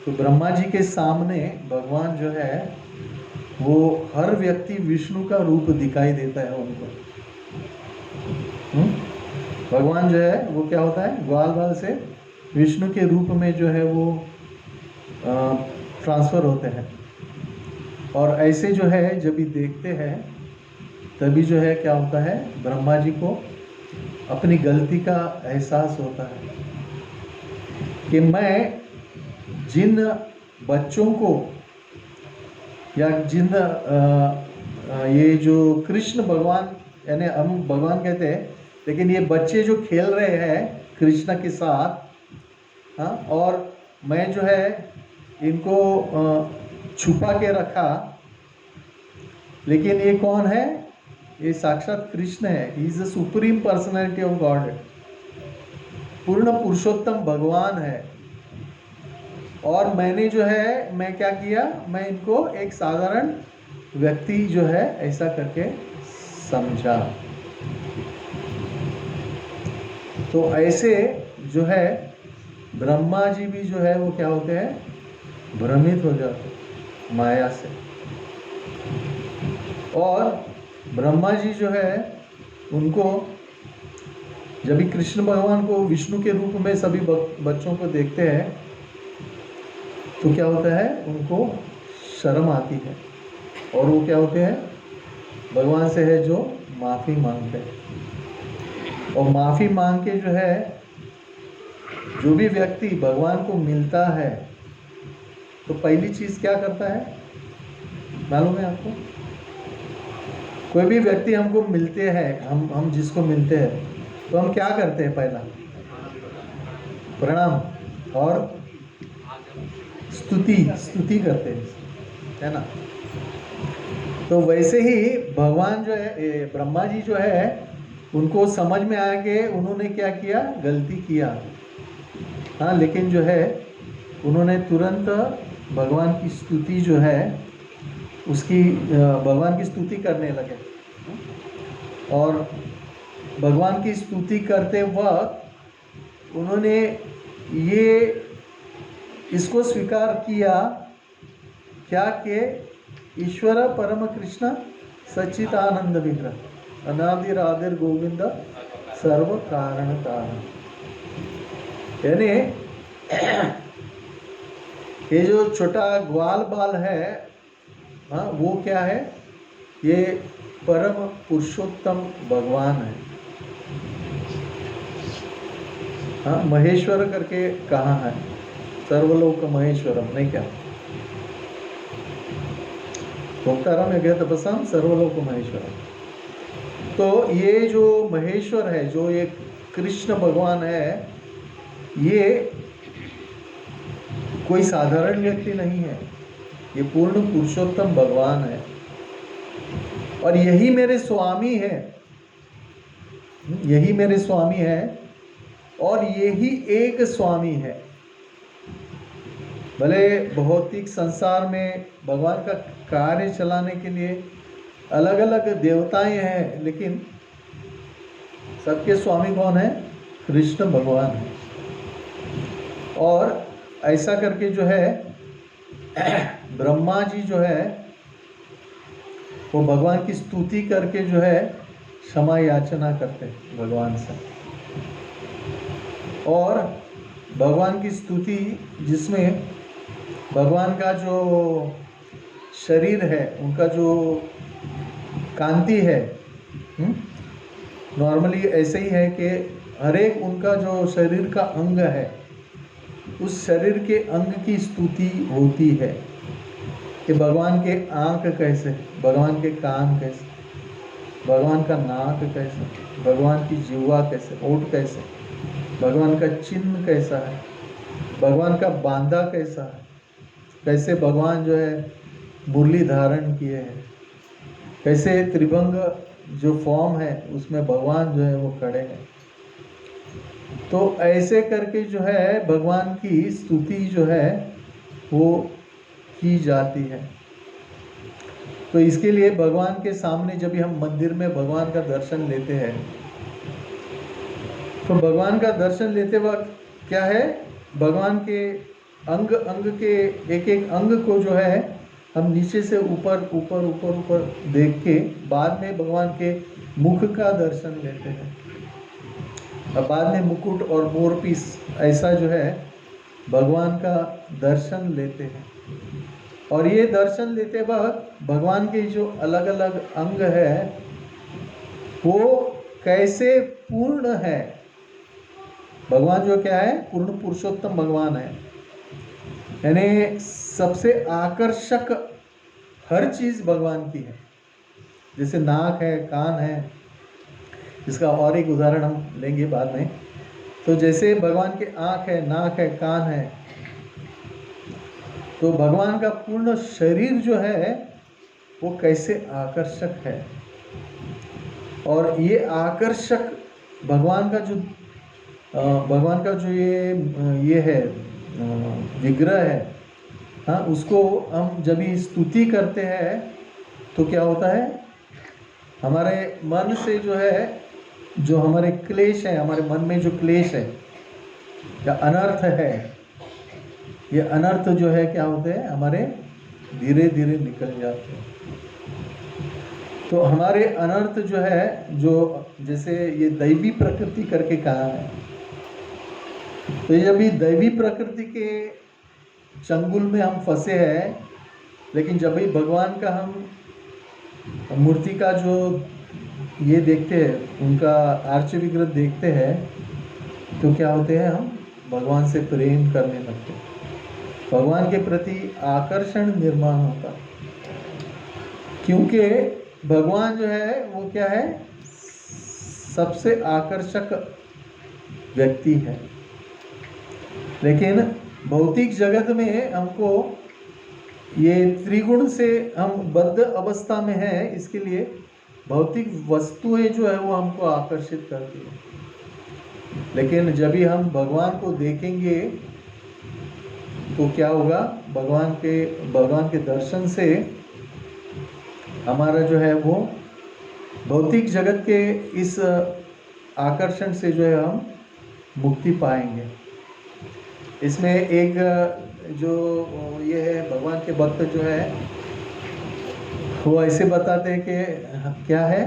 तो ब्रह्मा जी के सामने भगवान जो है वो हर व्यक्ति विष्णु का रूप दिखाई देता है उनको। भगवान जो है वो क्या होता है, ग्वाल बाल से विष्णु के रूप में जो है वो ट्रांसफर होते हैं। और ऐसे जो है जब भी देखते हैं तभी जो है क्या होता है, ब्रह्मा जी को अपनी गलती का एहसास होता है कि मैं जिन बच्चों को या जिन ये जो कृष्ण भगवान, यानी हम भगवान कहते हैं लेकिन ये बच्चे जो खेल रहे हैं कृष्ण के साथ, हाँ, और मैं जो है इनको छुपा के रखा, लेकिन ये कौन है? ये साक्षात कृष्ण है। He is the supreme personality of God, पूर्ण पुरुषोत्तम भगवान है। और मैंने जो है मैं क्या किया, मैं इनको एक साधारण व्यक्ति जो है ऐसा करके समझा। तो ऐसे जो है ब्रह्मा जी भी जो है वो क्या होते हैं, भ्रमित हो जाते माया से। और ब्रह्मा जी जो है उनको जब भी कृष्ण भगवान को विष्णु के रूप में सभी बच्चों को देखते हैं तो क्या होता है, उनको शर्म आती है और वो क्या होते हैं, भगवान से है जो माफ़ी मांगते हैं। और माफ़ी मांग के जो है जो भी व्यक्ति भगवान को मिलता है तो पहली चीज़ क्या करता है मालूम है आपको? कोई भी व्यक्ति हमको मिलते हैं, हम जिसको मिलते हैं तो हम क्या करते हैं? पहला प्रणाम और स्तुति करते हैं, है ना? तो वैसे ही भगवान जो है, ब्रह्मा जी जो है, उनको समझ में आया कि उन्होंने क्या किया, गलती किया, हाँ, लेकिन जो है उन्होंने तुरंत भगवान की स्तुति जो है उसकी भगवान की स्तुति करने लगे। और भगवान की स्तुति करते वक्त उन्होंने ये इसको स्वीकार किया क्या कि ईश्वर परम कृष्ण सच्चिदानंद विग्रह अनादिर आदिर गोविंद सर्व कारण कारण, यानी ये जो छोटा ग्वाल बाल है, हाँ, वो क्या है, ये परम पुरुषोत्तम भगवान है। हाँ, महेश्वर करके कहा है, सर्वलोक महेश्वरम, नहीं क्या? भोक्ताराम यज्ञ तपसाम सर्वलोक महेश्वरम। तो ये जो महेश्वर है, जो ये कृष्ण भगवान है, ये कोई साधारण व्यक्ति नहीं है, ये पूर्ण पुरुषोत्तम भगवान है। और यही मेरे स्वामी है, यही मेरे स्वामी है, और यही एक स्वामी है। भले भौतिक संसार में भगवान का कार्य चलाने के लिए अलग अलग देवताएं हैं, लेकिन सबके स्वामी कौन है? कृष्ण भगवान है। और ऐसा करके जो है ब्रह्मा जी जो है वो भगवान की स्तुति करके जो है क्षमा याचना करते हैं भगवान से। और भगवान की स्तुति जिसमें भगवान का जो शरीर है, उनका जो कांति है, नॉर्मली ऐसे ही है कि हर एक उनका जो शरीर का अंग है, उस शरीर के अंग की स्तुति होती है कि भगवान के आँख कैसे, भगवान के कान कैसे, भगवान का नाक कैसे, भगवान की जीवा कैसे, ओठ कैसे, भगवान का चिन्ह कैसा है, भगवान का बांधा कैसा है, कैसे भगवान जो है मुरली धारण किए हैं, कैसे त्रिभंग जो फॉर्म है उसमें भगवान जो है वो खड़े हैं। तो ऐसे करके जो है भगवान की स्तुति जो है वो की जाती है। तो इसके लिए भगवान के सामने जब भी हम मंदिर में भगवान का दर्शन लेते हैं तो भगवान का दर्शन लेते वक्त क्या है, भगवान के अंग अंग के एक एक अंग को जो है हम नीचे से ऊपर ऊपर ऊपर ऊपर देख के बाद में भगवान के मुख का दर्शन लेते हैं। और बाद में मुकुट और मोरपीस ऐसा जो है भगवान का दर्शन लेते हैं। और ये दर्शन लेते वक्त भगवान के जो अलग अलग अंग है वो कैसे पूर्ण है। भगवान जो क्या है, पूर्ण पुरुषोत्तम भगवान है, यानी सबसे आकर्षक हर चीज भगवान की है। जैसे नाक है, कान है, इसका और एक उदाहरण हम लेंगे बाद में। तो जैसे भगवान के आँख है, नाक है, कान है, तो भगवान का पूर्ण शरीर जो है वो कैसे आकर्षक है। और ये आकर्षक भगवान का जो ये है विग्रह है, हाँ, उसको हम जब भी स्तुति करते हैं तो क्या होता है, हमारे मन से जो है, जो हमारे क्लेश है, हमारे मन में जो क्लेश है या अनर्थ है, ये अनर्थ जो है क्या होते हैं, हमारे धीरे धीरे निकल जाते हैं। तो हमारे अनर्थ जो है, जो जैसे ये दैवी प्रकृति करके कहा है, तो ये अभी दैवी प्रकृति के चंगुल में हम फंसे हैं। लेकिन जब भी भगवान का हम मूर्ति का जो ये देखते हैं, उनका आर्च विग्रह देखते हैं, तो क्या होते हैं, हम भगवान से प्रेम करने लगते हैं, भगवान के प्रति आकर्षण निर्माण होता, क्योंकि भगवान जो है वो क्या है, सबसे आकर्षक व्यक्ति है। लेकिन भौतिक जगत में हमको ये त्रिगुण से हम बद्ध अवस्था में है, इसके लिए भौतिक वस्तुएं जो है वो हमको आकर्षित करती है। लेकिन जब भी हम भगवान को देखेंगे तो क्या होगा, भगवान के दर्शन से हमारा जो है वो भौतिक जगत के इस आकर्षण से जो है हम मुक्ति पाएंगे। इसमें एक जो ये है, भगवान के भक्त जो है वो ऐसे बताते हैं कि क्या है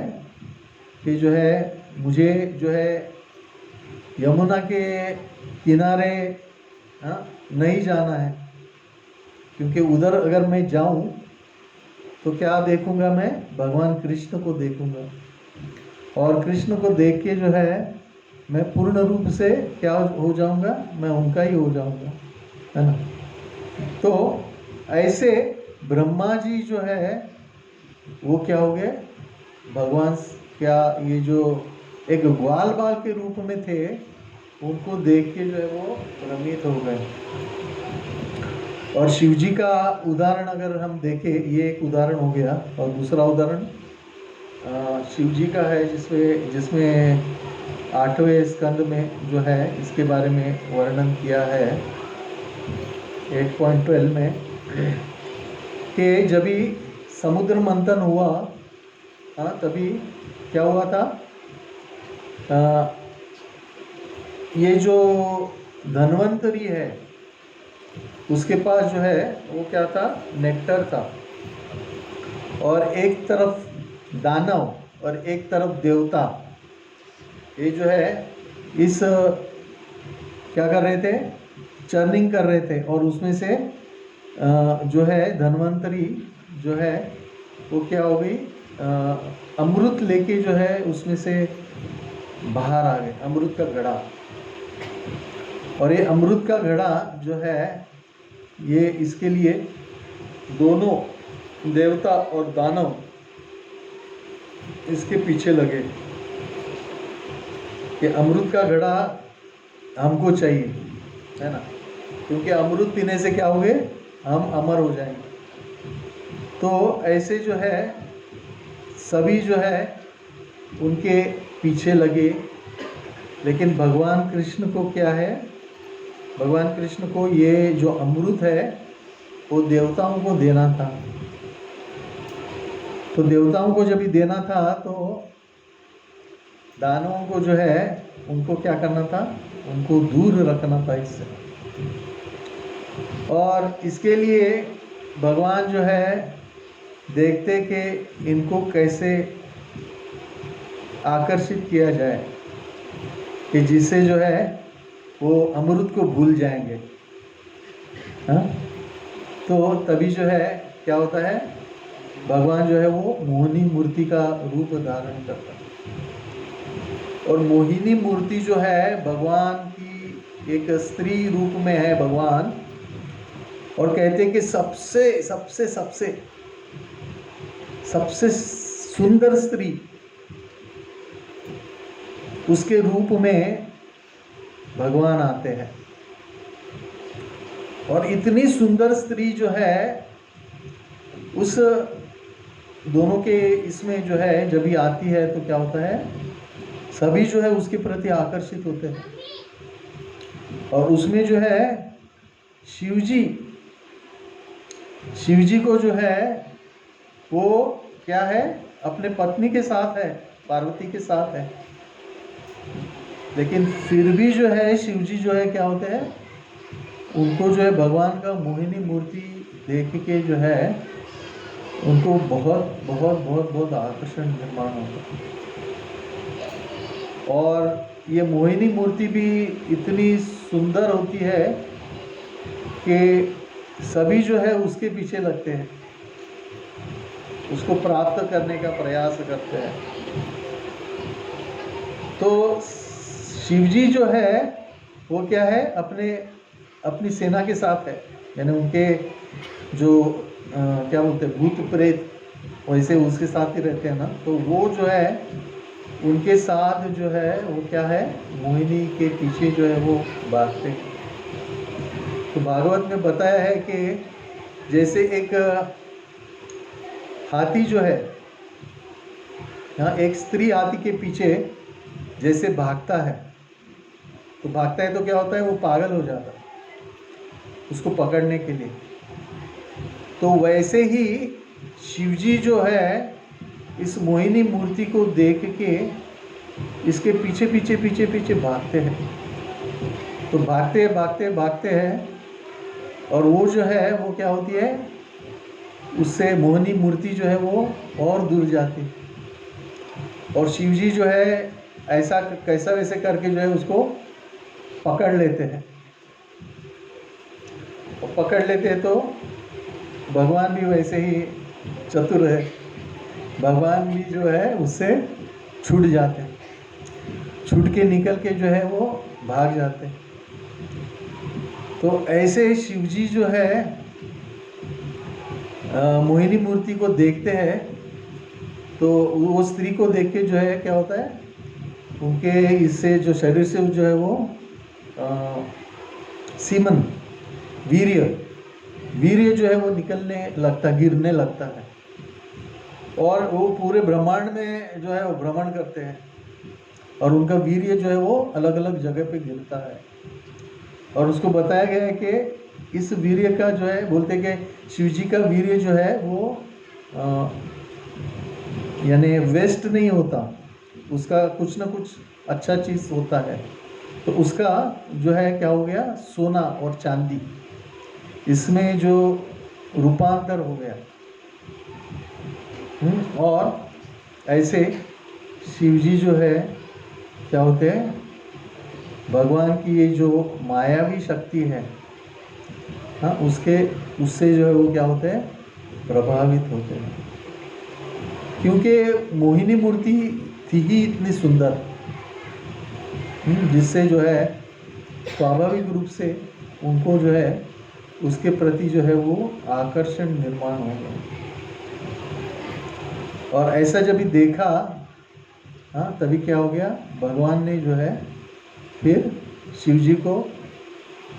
कि जो है मुझे जो है यमुना के किनारे नहीं जाना है, क्योंकि उधर अगर मैं जाऊं तो क्या देखूंगा, मैं भगवान कृष्ण को देखूंगा, और कृष्ण को देख के जो है मैं पूर्ण रूप से क्या हो जाऊंगा, मैं उनका ही हो जाऊंगा, है ना। तो ऐसे ब्रह्मा जी जो है वो क्या हो गए, भगवान क्या ये जो एक ग्वाल बाल के रूप में थे, उनको देख के जो है वो भ्रमित हो गए। और शिव जी का उदाहरण अगर हम देखें, ये एक उदाहरण हो गया। और दूसरा उदाहरण शिव जी का है, जिसमें 8वें स्कंद में जो है इसके बारे में वर्णन किया है 8.12 में, कि जब भी समुद्र मंथन हुआ, तभी क्या हुआ था, ये जो धन्वंतरी है उसके पास जो है वो क्या था, नेक्टर था, और एक तरफ दानव और एक तरफ देवता, ये जो है इस क्या कर रहे थे, चर्निंग कर रहे थे, और उसमें से जो है धन्वंतरी जो है वो क्या हो गई, अमृत लेके जो है उसमें से बाहर आ गए, अमृत का घड़ा। और ये अमृत का घड़ा जो है ये इसके लिए दोनों देवता और दानव इसके पीछे लगे कि अमृत का घड़ा हमको चाहिए, है ना, क्योंकि अमृत पीने से क्या होगे, हम अमर हो जाएंगे। तो ऐसे जो है सभी जो है उनके पीछे लगे। लेकिन भगवान कृष्ण को क्या है, भगवान कृष्ण को ये जो अमृत है वो देवताओं को देना था। तो देवताओं को जब भी देना था तो दानवों को जो है उनको क्या करना था, उनको दूर रखना था इससे। और इसके लिए भगवान जो है देखते कि इनको कैसे आकर्षित किया जाए कि जिससे जो है वो अमृत को भूल जाएंगे। हाँ, तो तभी जो है क्या होता है, भगवान जो है वो मोहिनी मूर्ति का रूप धारण करता है। और मोहिनी मूर्ति जो है भगवान की एक स्त्री रूप में है भगवान, और कहते हैं कि सबसे सबसे सबसे सबसे सुंदर स्त्री उसके रूप में भगवान आते हैं। और इतनी सुंदर स्त्री जो है उस दोनों के इसमें जो है जब भी आती है तो क्या होता है, सभी जो है उसके प्रति आकर्षित होते हैं। और उसमें जो है शिवजी को जो है वो क्या है, अपने पत्नी के साथ है, पार्वती के साथ है। लेकिन फिर भी जो है शिवजी जो है क्या होते हैं, उनको जो है भगवान का मोहिनी मूर्ति देख के जो है उनको बहुत बहुत बहुत बहुत आकर्षण निर्माण होता है। और ये मोहिनी मूर्ति भी इतनी सुंदर होती है कि सभी जो है उसके पीछे लगते हैं, उसको प्राप्त करने का प्रयास करते हैं। तो शिवजी जो है वो क्या है, अपनी सेना के साथ है, यानी उनके जो क्या बोलते हैं भूत प्रेत, वैसे उसके साथ ही रहते हैं ना। तो वो जो है उनके साथ जो है वो क्या है, मोहिनी के पीछे जो है वो भागते हैं। तो भागवत में बताया है कि जैसे एक हाथी जो है, यहाँ एक स्त्री हाथी के पीछे जैसे भागता है, तो भागता है तो क्या होता है, वो पागल हो जाता है उसको पकड़ने के लिए। तो वैसे ही शिवजी जो है इस मोहिनी मूर्ति को देख के इसके पीछे पीछे पीछे पीछे भागते हैं। तो भागते भागते भागते हैं, और वो जो है वो क्या होती है, उससे मोहिनी मूर्ति जो है वो और दूर जाती है। और शिवजी जो है ऐसा कैसा वैसे करके जो है उसको पकड़ लेते हैं। और पकड़ लेते हैं तो भगवान भी वैसे ही चतुर है, भगवान भी जो है उससे छूट जाते हैं, छूट के निकल के जो है वो भाग जाते हैं। तो ऐसे शिवजी जो है मोहिनी मूर्ति को देखते हैं, तो वो स्त्री को देख के जो है क्या होता है, उनके इससे जो शरीर से जो है वो सीमन वीर्य जो है वो निकलने लगता, गिरने लगता है। और वो पूरे ब्रह्मांड में जो है वो भ्रमण करते हैं, और उनका वीर्य जो है वो अलग अलग जगह पे गिरता है। और उसको बताया गया है कि इस वीर्य का जो है, बोलते कि शिवजी का वीर्य जो है वो यानी वेस्ट नहीं होता, उसका कुछ ना कुछ अच्छा चीज़ होता है। तो उसका जो है क्या हो गया, सोना और चांदी इसमें जो रूपांतर हो गया। और ऐसे शिवजी जो है क्या होते हैं, भगवान की ये जो मायावी शक्ति है, हाँ, उससे जो है वो क्या होते हैं, प्रभावित होते हैं। क्योंकि मोहिनी मूर्ति थी ही इतनी सुंदर, जिससे जो है स्वाभाविक रूप से उनको जो है उसके प्रति जो है वो आकर्षण निर्माण हो गया। और ऐसा जब भी देखा, हाँ, तभी क्या हो गया, भगवान ने जो है फिर शिवजी को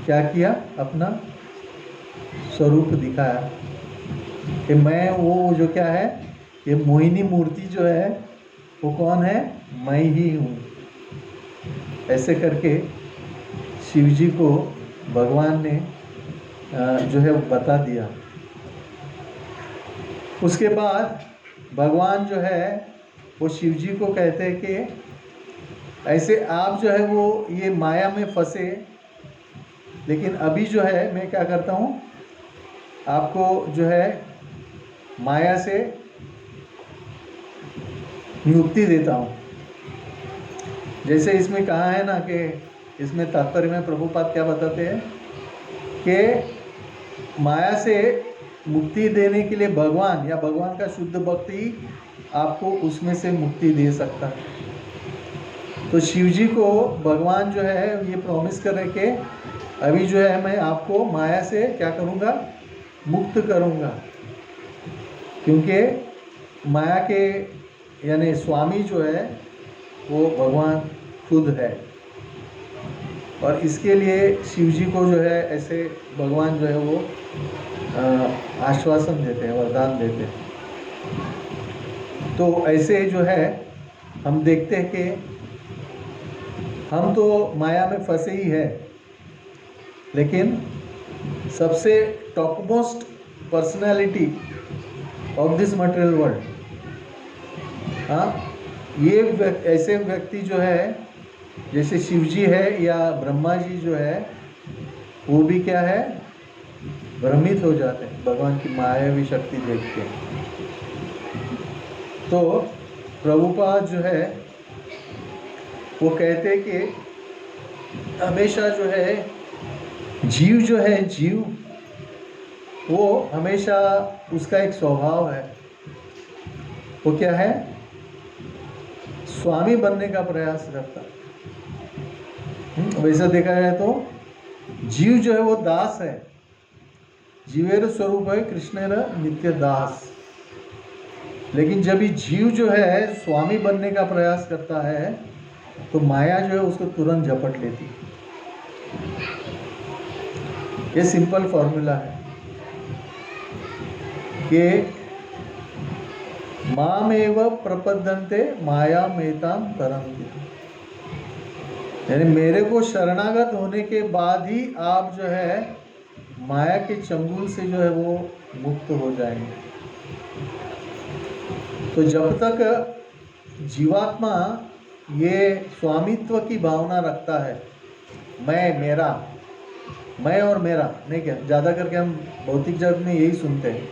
क्या किया, अपना स्वरूप दिखाया कि मैं वो जो क्या है, ये मोहिनी मूर्ति जो है वो कौन है, मैं ही हूँ। ऐसे करके शिवजी को भगवान ने जो है बता दिया। उसके बाद भगवान जो है वो शिवजी को कहते हैं कि ऐसे आप जो है वो ये माया में फंसे, लेकिन अभी जो है मैं क्या करता हूँ, आपको जो है माया से मुक्ति देता हूँ। जैसे इसमें कहा है ना कि इसमें तात्पर्य में प्रभुपाद क्या बताते हैं कि माया से मुक्ति देने के लिए भगवान या भगवान का शुद्ध भक्त ही आपको उसमें से मुक्ति दे सकता है। तो शिव जी को भगवान जो है ये प्रॉमिस कर रहे कि अभी जो है मैं आपको माया से क्या करूँगा, मुक्त करूँगा, क्योंकि माया के यानी स्वामी जो है वो भगवान खुद है। और इसके लिए शिव जी को जो है ऐसे भगवान जो है वो आश्वासन देते हैं, वरदान देते हैं। तो ऐसे जो है हम देखते हैं कि हम तो माया में फंसे ही है, लेकिन सबसे top most personality of this material world, हाँ, ये ऐसे व्यक्ति जो है जैसे शिव जी है या ब्रह्मा जी जो है, वो भी क्या है, भ्रमित हो जाते हैं भगवान की मायावी शक्ति देख के। तो प्रभुपाद जो है वो कहते कि हमेशा जो है जीव जो है, जीव वो हमेशा उसका एक स्वभाव है, वो क्या है, स्वामी बनने का प्रयास करता है। वैसा देखा जाए तो जीव जो है वो दास है, जीवेर स्वरूप है कृष्णेर नित्य दास। लेकिन जब ये जीव जो है स्वामी बनने का प्रयास करता है तो माया जो है उसको तुरंत झपट लेती। ये सिंपल फॉर्मूला है कि मामेव प्रपद्यन्ते मायामेतां तरन्ति, यानी मेरे को शरणागत होने के बाद ही आप जो है माया के चंगुल से जो है वो मुक्त हो जाएंगे। तो जब तक जीवात्मा ये स्वामित्व की भावना रखता है, मैं मेरा, मैं और मेरा, नहीं क्या ज़्यादा करके हम भौतिक जगत में यही सुनते हैं,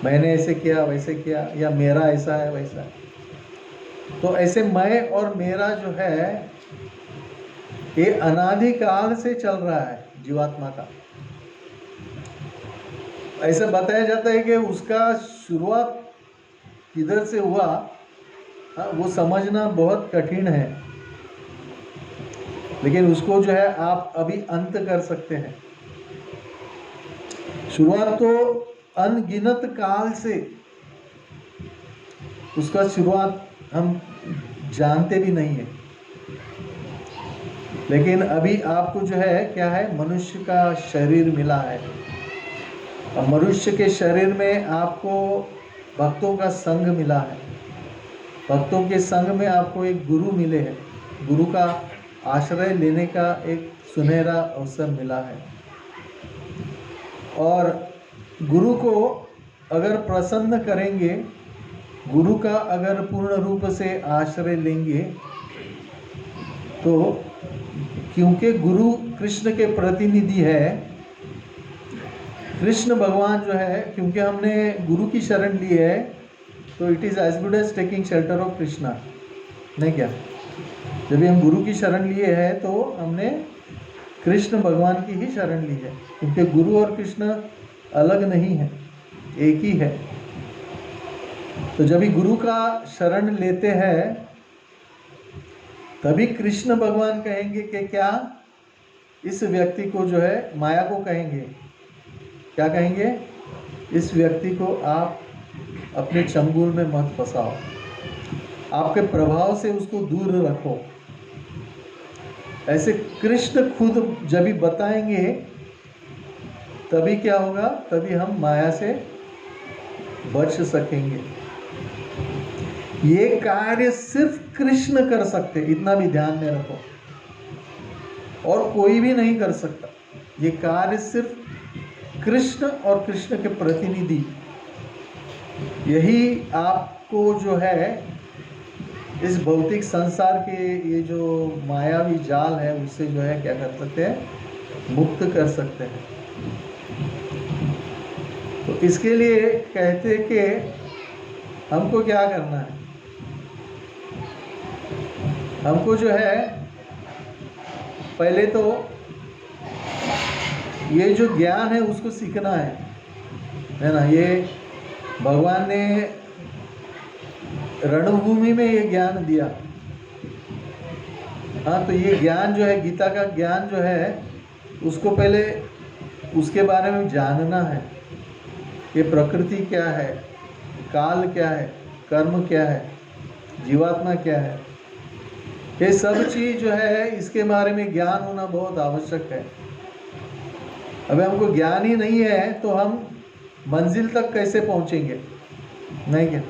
मैंने ऐसे किया वैसे किया, या मेरा ऐसा है वैसा है। तो ऐसे मैं और मेरा जो है ये अनादिकाल से चल रहा है जीवात्मा का। ऐसा बताया जाता है कि उसका शुरुआत किधर से हुआ, वो समझना बहुत कठिन है, लेकिन उसको जो है आप अभी अंत कर सकते हैं। शुरुआत तो अनगिनत काल से, उसका शुरुआत हम जानते भी नहीं है, लेकिन अभी आपको जो है क्या है, मनुष्य का शरीर मिला है। और मनुष्य के शरीर में आपको भक्तों का संग मिला है, भक्तों के संग में आपको एक गुरु मिले हैं, गुरु का आश्रय लेने का एक सुनहरा अवसर मिला है। और गुरु को अगर प्रसन्न करेंगे, गुरु का अगर पूर्ण रूप से आश्रय लेंगे, तो क्योंकि गुरु कृष्ण के प्रतिनिधि है, कृष्ण भगवान जो है, क्योंकि हमने गुरु की शरण ली है, तो it is as good as taking shelter of Krishna, नहीं क्या। जब हम गुरु की शरण लिए हैं तो हमने कृष्ण भगवान की ही शरण ली है, क्योंकि गुरु और कृष्ण अलग नहीं है, एक ही है। तो जब भी गुरु का शरण लेते हैं तभी कृष्ण भगवान कहेंगे कि क्या, इस व्यक्ति को जो है, माया को कहेंगे, क्या कहेंगे, इस व्यक्ति को आप अपने चंगुल में मत फंसाओ, आपके प्रभाव से उसको दूर रखो। ऐसे कृष्ण खुद जब भी बताएंगे तभी क्या होगा, तभी हम माया से बच सकेंगे। ये कार्य सिर्फ कृष्ण कर सकते, इतना भी ध्यान में रखो, और कोई भी नहीं कर सकता। ये कार्य सिर्फ कृष्ण और कृष्ण के प्रतिनिधि, यही आपको जो है इस भौतिक संसार के ये जो मायावी जाल है उससे जो है क्या कर सकते हैं, मुक्त कर सकते हैं। तो इसके लिए कहते कि हमको क्या करना है, हमको जो है पहले तो ये जो ज्ञान है उसको सीखना है ना। ये भगवान ने रणभूमि में ये ज्ञान दिया। हाँ, तो ये ज्ञान जो है, गीता का ज्ञान जो है, उसको पहले उसके बारे में जानना है। ये प्रकृति क्या है, काल क्या है, कर्म क्या है, जीवात्मा क्या है, ये सब चीज़ जो है इसके बारे में ज्ञान होना बहुत आवश्यक है। अगर हमको ज्ञान ही नहीं है तो हम मंजिल तक कैसे पहुंचेंगे? नहीं क्या?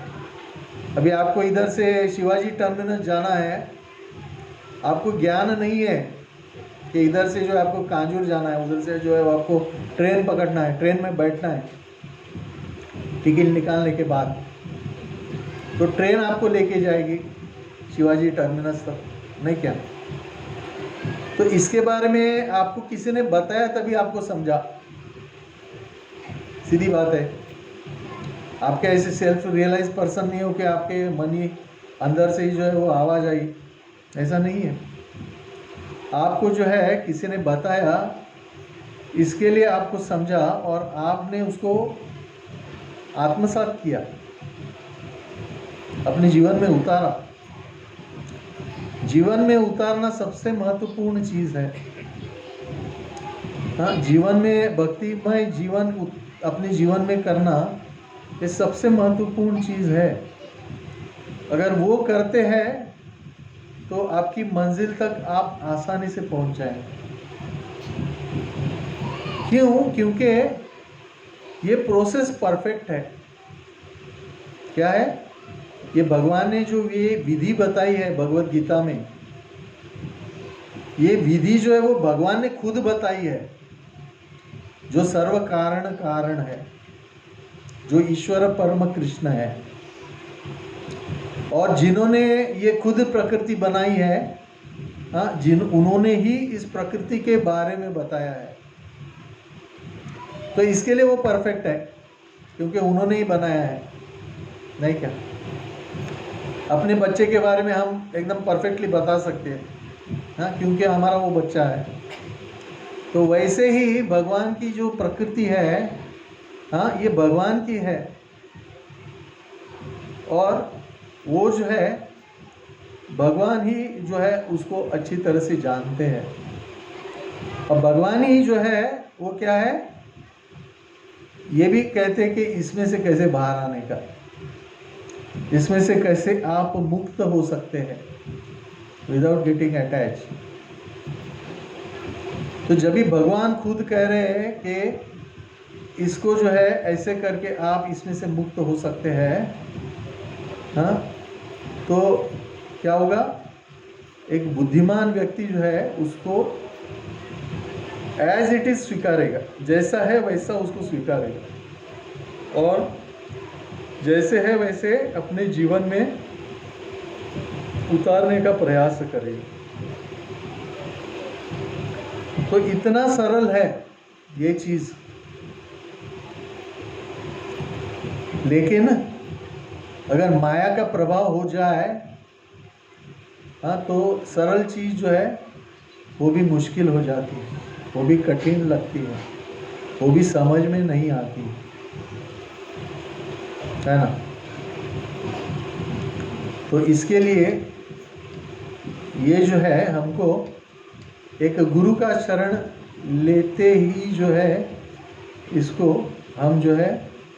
अभी आपको इधर से शिवाजी टर्मिनस जाना है, आपको ज्ञान नहीं है कि इधर से जो है आपको कांजूर जाना है, उधर से जो है वो आपको ट्रेन पकड़ना है, ट्रेन में बैठना है टिकट निकालने के बाद, तो ट्रेन आपको लेके जाएगी शिवाजी टर्मिनस तक, नहीं क्या? तो इसके बारे में आपको किसी ने बताया तभी आपको समझा। सीधी बात है। आपके ऐसे सेल्फ रियलाइज पर्सन नहीं हो कि आपके मन ही अंदर से ही जो है वो आवाज़ आई, ऐसा नहीं है। आपको जो है किसी ने बताया, इसके लिए आपको समझा और आपने उसको आत्मसात किया, अपने जीवन में उतारा। जीवन में उतारना सबसे महत्वपूर्ण चीज़ है। हाँ, जीवन में भक्तिमय जीवन अपने जीवन में करना ये सबसे महत्वपूर्ण चीज़ है। अगर वो करते हैं तो आपकी मंजिल तक आप आसानी से पहुंच जाएंगे। क्यों? क्योंकि ये प्रोसेस परफेक्ट है। क्या है? ये भगवान ने जो ये विधि बताई है भगवत गीता में, ये विधि जो है वो भगवान ने खुद बताई है, जो सर्व कारण कारण है, जो ईश्वर परम कृष्ण है, और जिन्होंने ये खुद प्रकृति बनाई है, हाँ, उन्होंने ही इस प्रकृति के बारे में बताया है। तो इसके लिए वो परफेक्ट है, क्योंकि उन्होंने ही बनाया है, नहीं क्या? अपने बच्चे के बारे में हम एकदम परफेक्टली बता सकते हैं, हाँ, क्योंकि हमारा वो बच्चा है। तो वैसे ही भगवान की जो प्रकृति है, हाँ, ये भगवान की है, और वो जो है भगवान ही जो है उसको अच्छी तरह से जानते हैं। और भगवान ही जो है वो क्या है, ये भी कहते हैं कि इसमें से कैसे बाहर आने का, इसमें से कैसे आप मुक्त हो सकते हैं विदाउट गेटिंग अटैच। तो जब भी भगवान खुद कह रहे हैं कि इसको जो है ऐसे करके आप इसमें से मुक्त हो सकते हैं, हाँ, तो क्या होगा? एक बुद्धिमान व्यक्ति जो है उसको एज इट इज स्वीकारेगा, जैसा है वैसा उसको स्वीकारेगा, और जैसे है वैसे अपने जीवन में उतारने का प्रयास करेगा। तो इतना सरल है ये चीज़, लेकिन अगर माया का प्रभाव हो जाए, हाँ, तो सरल चीज़ जो है वो भी मुश्किल हो जाती है, वो भी कठिन लगती है, वो भी समझ में नहीं आती है ना। तो इसके लिए ये जो है हमको एक गुरु का शरण लेते ही जो है इसको हम जो है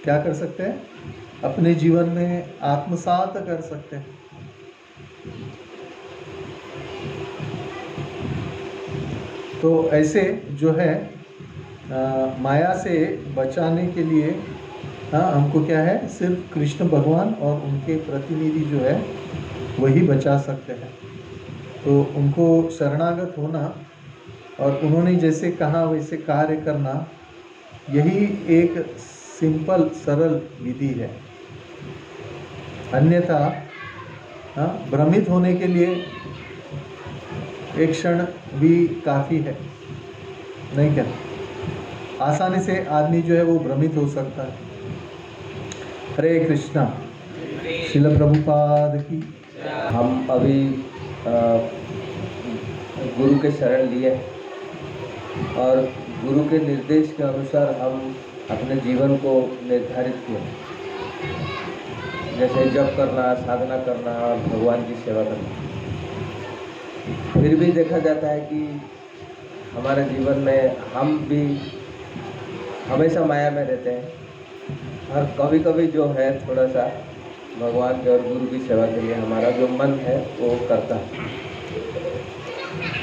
क्या कर सकते हैं, अपने जीवन में आत्मसात कर सकते हैं। तो ऐसे जो है माया से बचाने के लिए, हाँ, हमको क्या है, सिर्फ कृष्ण भगवान और उनके प्रतिनिधि जो है वही बचा सकते हैं। तो उनको शरणागत होना और उन्होंने जैसे कहा वैसे कार्य करना, यही एक सिंपल सरल विधि है। अन्यथा हाँ, भ्रमित होने के लिए एक क्षण भी काफ़ी है, नहीं क्या? आसानी से आदमी जो है वो भ्रमित हो सकता है। हरे कृष्णा। श्रील प्रभुपाद की। हम अभी गुरु के शरण लिए, और गुरु के निर्देश के अनुसार हम अपने जीवन को निर्धारित किए, जैसे जप करना, साधना करना और भगवान की सेवा करना। फिर भी देखा जाता है कि हमारे जीवन में हम भी हमेशा माया में रहते हैं और कभी कभी जो है थोड़ा सा भगवान के और गुरु की सेवा के लिए हमारा जो मन है वो करता है।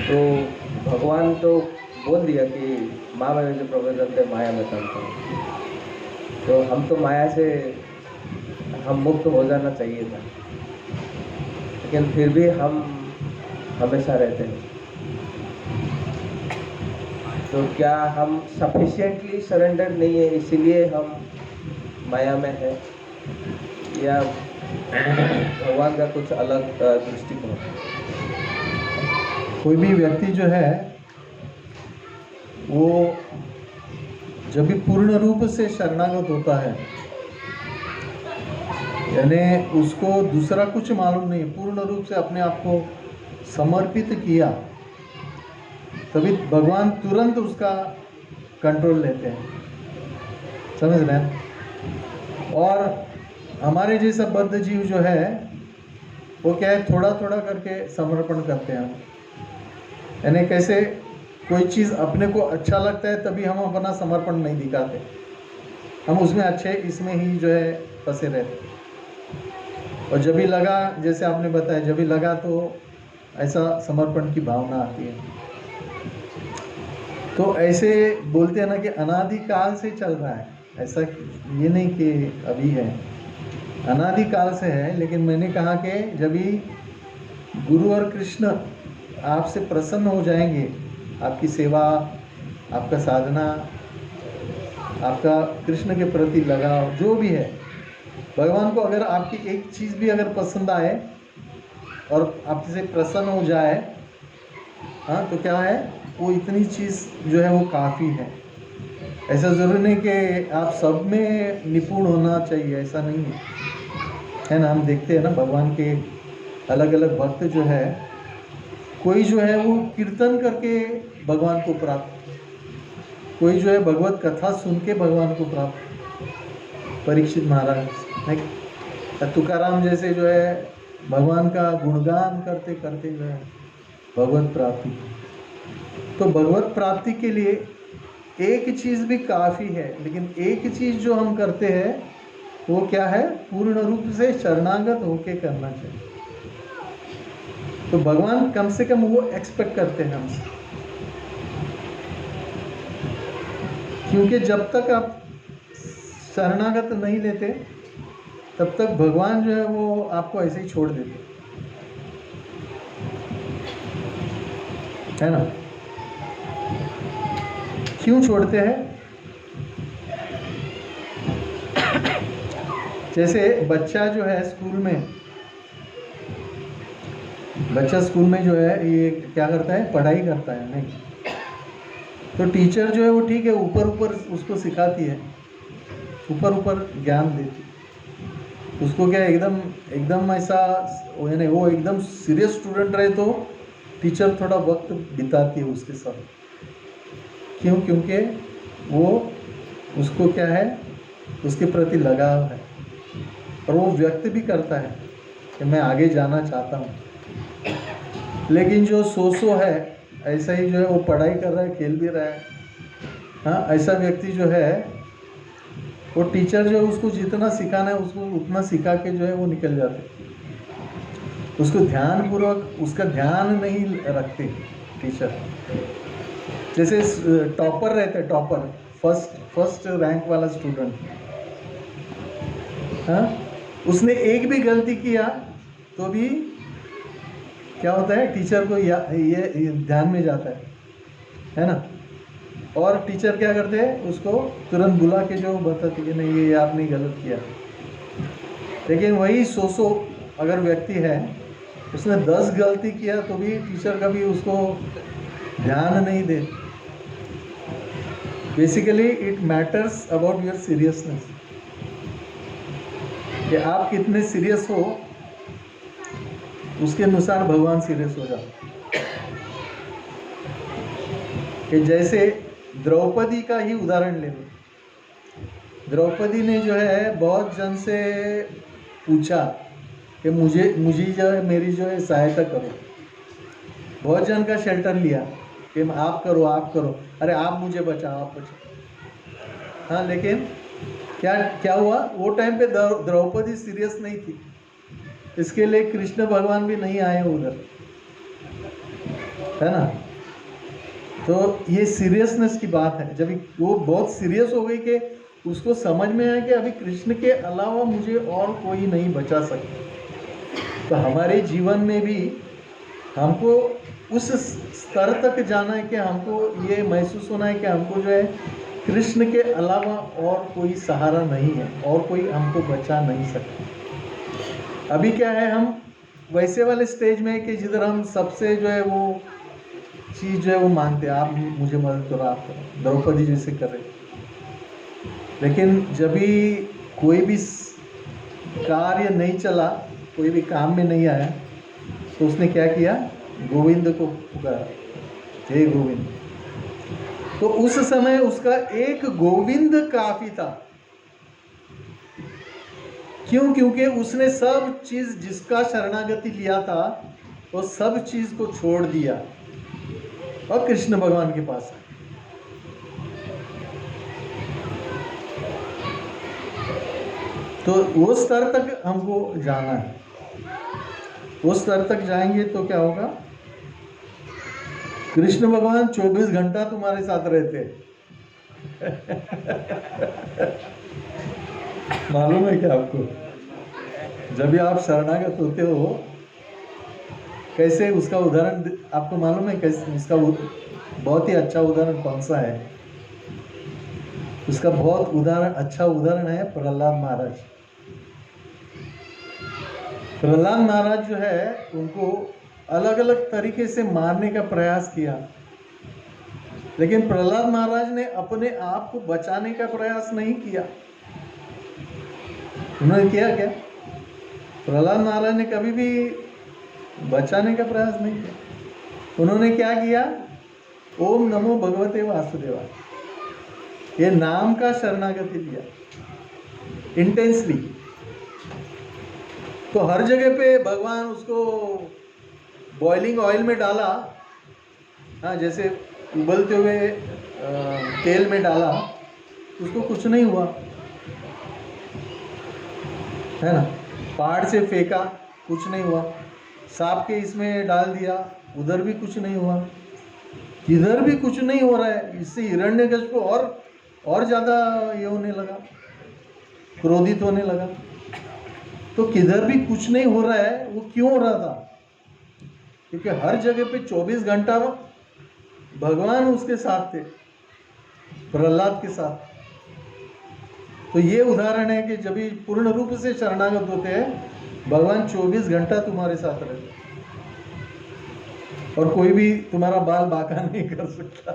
तो भगवान तो बोल दिया कि माँ में जो प्रबंधन माया में तंत्र, तो हम तो माया से हम मुक्त हो जाना चाहिए था, लेकिन फिर भी हम हमेशा रहते हैं। तो क्या हम सफिशिएंटली सरेंडर नहीं है इसीलिए हम माया में है, या भगवान का कुछ अलग दृष्टिकोण? कोई भी व्यक्ति जो है वो जब भी पूर्ण रूप से शरणागत होता है, यानी उसको दूसरा कुछ मालूम नहीं, पूर्ण रूप से अपने आप को समर्पित किया, तभी भगवान तुरंत उसका कंट्रोल लेते हैं। समझ रहे हैं? और हमारे जैसा बद्ध जीव जो है वो क्या है, थोड़ा थोड़ा करके समर्पण करते हैं हम। यानी कैसे, कोई चीज़ अपने को अच्छा लगता है तभी हम अपना समर्पण नहीं दिखाते, हम उसमें अच्छे इसमें ही जो है फंसे रहते। और जब भी लगा, जैसे आपने बताया, जब भी लगा तो ऐसा समर्पण की भावना आती है। तो ऐसे बोलते हैं ना कि अनादिकाल से चल रहा है, ऐसा ये नहीं कि अभी है, अनादिकाल से है। लेकिन मैंने कहा कि जब भी गुरु और कृष्ण आपसे प्रसन्न हो जाएंगे, आपकी सेवा, आपका साधना, आपका कृष्ण के प्रति लगाव जो भी है, भगवान को अगर आपकी एक चीज़ भी अगर पसंद आए और आपसे प्रसन्न हो जाए, हाँ, तो क्या है, वो इतनी चीज़ जो है वो काफ़ी है। ऐसा ज़रूरी नहीं कि आप सब में निपुण होना चाहिए, ऐसा नहीं है ना। हम देखते हैं ना भगवान के अलग अलग भक्त जो है, कोई जो है वो कीर्तन करके भगवान को प्राप्त, कोई जो है भगवत कथा सुन के भगवान को प्राप्त, परीक्षित महाराज नहीं, तुकाराम जैसे जो है भगवान का गुणगान करते करते जो है भगवत प्राप्ति। तो भगवत प्राप्ति के लिए एक चीज़ भी काफ़ी है, लेकिन एक चीज़ जो हम करते हैं वो क्या है, पूर्ण रूप से शरणागत होके करना चाहिए। तो भगवान कम से कम वो एक्सपेक्ट करते हैं हमसे, क्योंकि जब तक आप शरणागत नहीं लेते तब तक भगवान जो है वो आपको ऐसे ही छोड़ देते है ना। क्यों छोड़ते हैं? जैसे बच्चा जो है स्कूल में, बच्चा स्कूल में जो है ये क्या करता है, पढ़ाई करता है नहीं, तो टीचर जो है वो ठीक है ऊपर ऊपर उसको सिखाती है, ऊपर ऊपर ज्ञान देती है उसको। क्या एकदम एकदम ऐसा यानी वो एकदम सीरियस स्टूडेंट रहे तो टीचर थोड़ा वक्त बिताती है उसके साथ। क्यों? क्योंकि वो उसको क्या है, उसके प्रति लगाव है, और वो व्यक्त भी करता है कि मैं आगे जाना चाहता हूँ। लेकिन जो सो है, ऐसा ही जो है वो पढ़ाई कर रहा है, खेल भी रहा है, हाँ, ऐसा व्यक्ति जो है वो टीचर जो है उसको जितना सिखाना है उसको उतना सिखा के जो है वो निकल जाते, उसको ध्यानपूर्वक उसका ध्यान नहीं रखते टीचर। जैसे टॉपर रहते, टॉपर फर्स्ट रैंक वाला स्टूडेंट, हाँ, उसने एक भी गलती किया तो भी क्या होता है, टीचर को ये ध्यान में जाता है ना। और टीचर क्या करते हैं, उसको तुरंत बुला के जो बताते कि नहीं ये आपने गलत किया। लेकिन वही 100 अगर व्यक्ति है, उसने 10 गलती किया तो भी टीचर कभी उसको ध्यान नहीं दे। Basically it matters about your seriousness, कि आप कितने सीरियस हो उसके अनुसार भगवान सीरियस हो जाते। कि जैसे द्रौपदी का ही उदाहरण ले लो। द्रौपदी ने जो है बहुत जन से पूछा कि मुझे मुझे जो है मेरी जो है सहायता करो। बहुत जन का शेल्टर लिया कि आप करो, अरे आप मुझे बचाओ, आप बचाओ। हाँ, लेकिन क्या क्या हुआ, वो टाइम पे द्रौपदी सीरियस नहीं थी। इसके लिए कृष्ण भगवान भी नहीं आए उधर, है ना। तो ये सीरियसनेस की बात है। जब वो बहुत सीरियस हो गई कि उसको समझ में आया कि अभी कृष्ण के अलावा मुझे और कोई नहीं बचा सकता। तो हमारे जीवन में भी हमको उस स्तर तक जाना है कि हमको ये महसूस होना है कि हमको जो है कृष्ण के अलावा और कोई सहारा नहीं है, और कोई हमको बचा नहीं सकता। अभी क्या है, हम वैसे वाले स्टेज में है कि जिधर हम सबसे जो है वो चीज़ जो है वो मानते हैं, आप मुझे मदद करो, आप करो, द्रौपदी जैसे कर रहे। लेकिन जब भी कोई भी कार्य नहीं चला, कोई भी काम में नहीं आया, तो उसने क्या किया, गोविंद को पुकारा, हे गोविंद। तो उस समय उसका एक गोविंद काफी था। क्यों? क्योंकि उसने सब चीज जिसका शरणागति लिया था वो सब चीज को छोड़ दिया और कृष्ण भगवान के पास आया। तो वो स्तर तक हमको जाना है। उस स्तर तक जाएंगे तो क्या होगा, कृष्ण भगवान 24 घंटा तुम्हारे साथ रहते हैं। मालूम है क्या आपको? जब भी आप शरणागत होते हो, कैसे उसका उदाहरण आपको मालूम है? कैसे उसका बहुत ही अच्छा उदाहरण कौन सा है? उसका बहुत अच्छा उदाहरण है प्रहलाद महाराज। प्रहलाद महाराज जो है उनको अलग अलग तरीके से मारने का प्रयास किया, लेकिन प्रहलाद महाराज ने अपने आप को बचाने का प्रयास नहीं किया। उन्होंने किया क्या? प्रहलाद महाराज ने कभी भी बचाने का प्रयास नहीं किया। उन्होंने क्या किया? ओम नमो भगवते वासुदेवाय, ये नाम का शरणागति लिया इंटेंसली। तो हर जगह पे भगवान उसको बॉइलिंग ऑयल में डाला, हाँ, जैसे उबलते हुए तेल में डाला, उसको कुछ नहीं हुआ, है ना। पहाड़ से फेंका, कुछ नहीं हुआ। सांप के इसमें डाल दिया, उधर भी कुछ नहीं हुआ। इधर भी कुछ नहीं हो रहा है। इससे हिरण्यकशिपु और ज़्यादा ये होने लगा, क्रोधित होने लगा। तो किधर भी कुछ नहीं हो रहा है, वो क्यों हो रहा था? क्योंकि हर जगह पे 24 घंटा भगवान उसके साथ थे, प्रहलाद के साथ। तो ये उदाहरण है कि जब भी पूर्ण रूप से शरणागत होते हैं, भगवान 24 घंटा तुम्हारे साथ रहते, और कोई भी तुम्हारा बाल बांका नहीं कर सकता।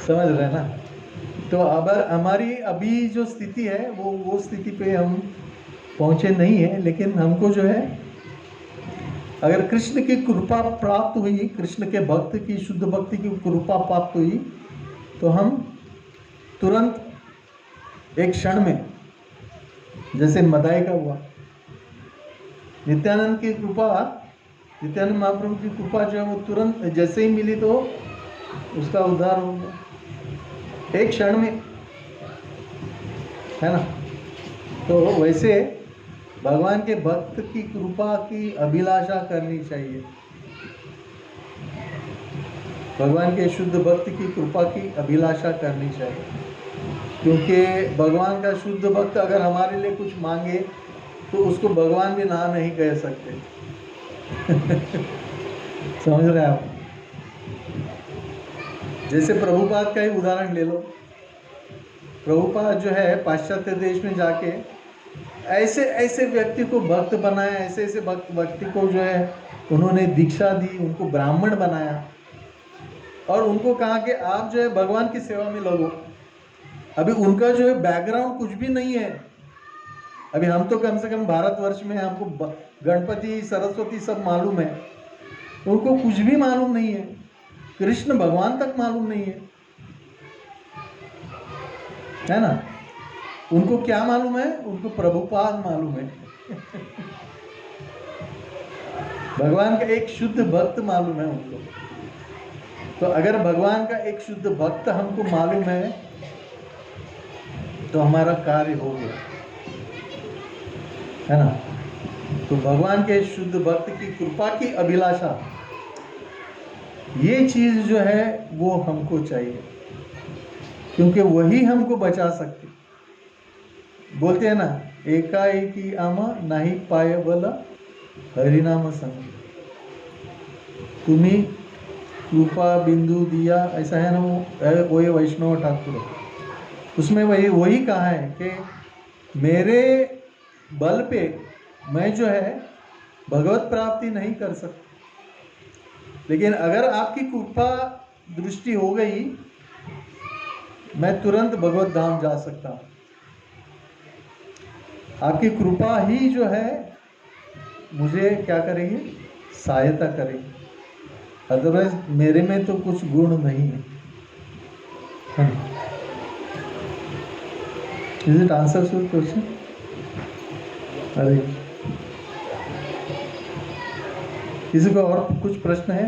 समझ रहे ना? तो अब हमारी अभी जो स्थिति है वो स्थिति पे हम पहुंचे नहीं है, लेकिन हमको जो है, अगर कृष्ण की कृपा प्राप्त हुई, कृष्ण के भक्त की, शुद्ध भक्ति की कृपा प्राप्त हुई, तो हम तुरंत एक क्षण में, जैसे मदाई का हुआ, नित्यानंद की कृपा, नित्यानंद महाप्रभु की कृपा जो है वो तुरंत जैसे ही मिली तो उसका उद्धार हो गया, एक क्षण में, है ना। तो वैसे भगवान के भक्त की कृपा की अभिलाषा करनी चाहिए। भगवान के शुद्ध भक्त की कृपा की अभिलाषा करनी चाहिए, क्योंकि भगवान का शुद्ध भक्त अगर हमारे लिए कुछ मांगे तो उसको भगवान भी ना नहीं कह सकते। समझ रहे हैं आप? जैसे प्रभुपाद का ही उदाहरण ले लो। प्रभुपाद जो है पाश्चात्य देश में जाके ऐसे ऐसे व्यक्ति को भक्त बनाया, ऐसे ऐसे व्यक्ति को जो है उन्होंने दीक्षा दी, उनको ब्राह्मण बनाया, और उनको कहा कि आप जो है भगवान की सेवा में लगो। अभी उनका जो है बैकग्राउंड कुछ भी नहीं है। अभी हम तो कम से कम भारतवर्ष में हमको गणपति सरस्वती सब मालूम है, उनको कुछ भी मालूम नहीं है। कृष्ण भगवान तक मालूम नहीं है ना। उनको क्या मालूम है? उनको प्रभुपाद मालूम है। भगवान का एक शुद्ध भक्त मालूम है उनको। तो अगर भगवान का एक शुद्ध भक्त हमको मालूम है तो हमारा कार्य हो गया, है ना। तो भगवान के शुद्ध भक्त की कृपा की अभिलाषा, ये चीज जो है वो हमको चाहिए, क्योंकि वही हमको बचा सकते। बोलते हैं ना, एकाएकी आमा नहीं पाए बल हरिनाम संग। तुम्ही कृपा बिंदु दिया, ऐसा है ना वो ये वैष्णव ठाकुर, उसमें वही कहा है कि मेरे बल पे मैं जो है भगवत प्राप्ति नहीं कर सकता, लेकिन अगर आपकी कृपा दृष्टि हो गई मैं तुरंत भगवत धाम जा सकता हूँ। आपकी कृपा ही जो है मुझे क्या करेगी? सहायता करेगी। अदरवाइज मेरे में तो कुछ गुण नहीं है। Is it answers your question? अरे किसी को और कुछ प्रश्न है?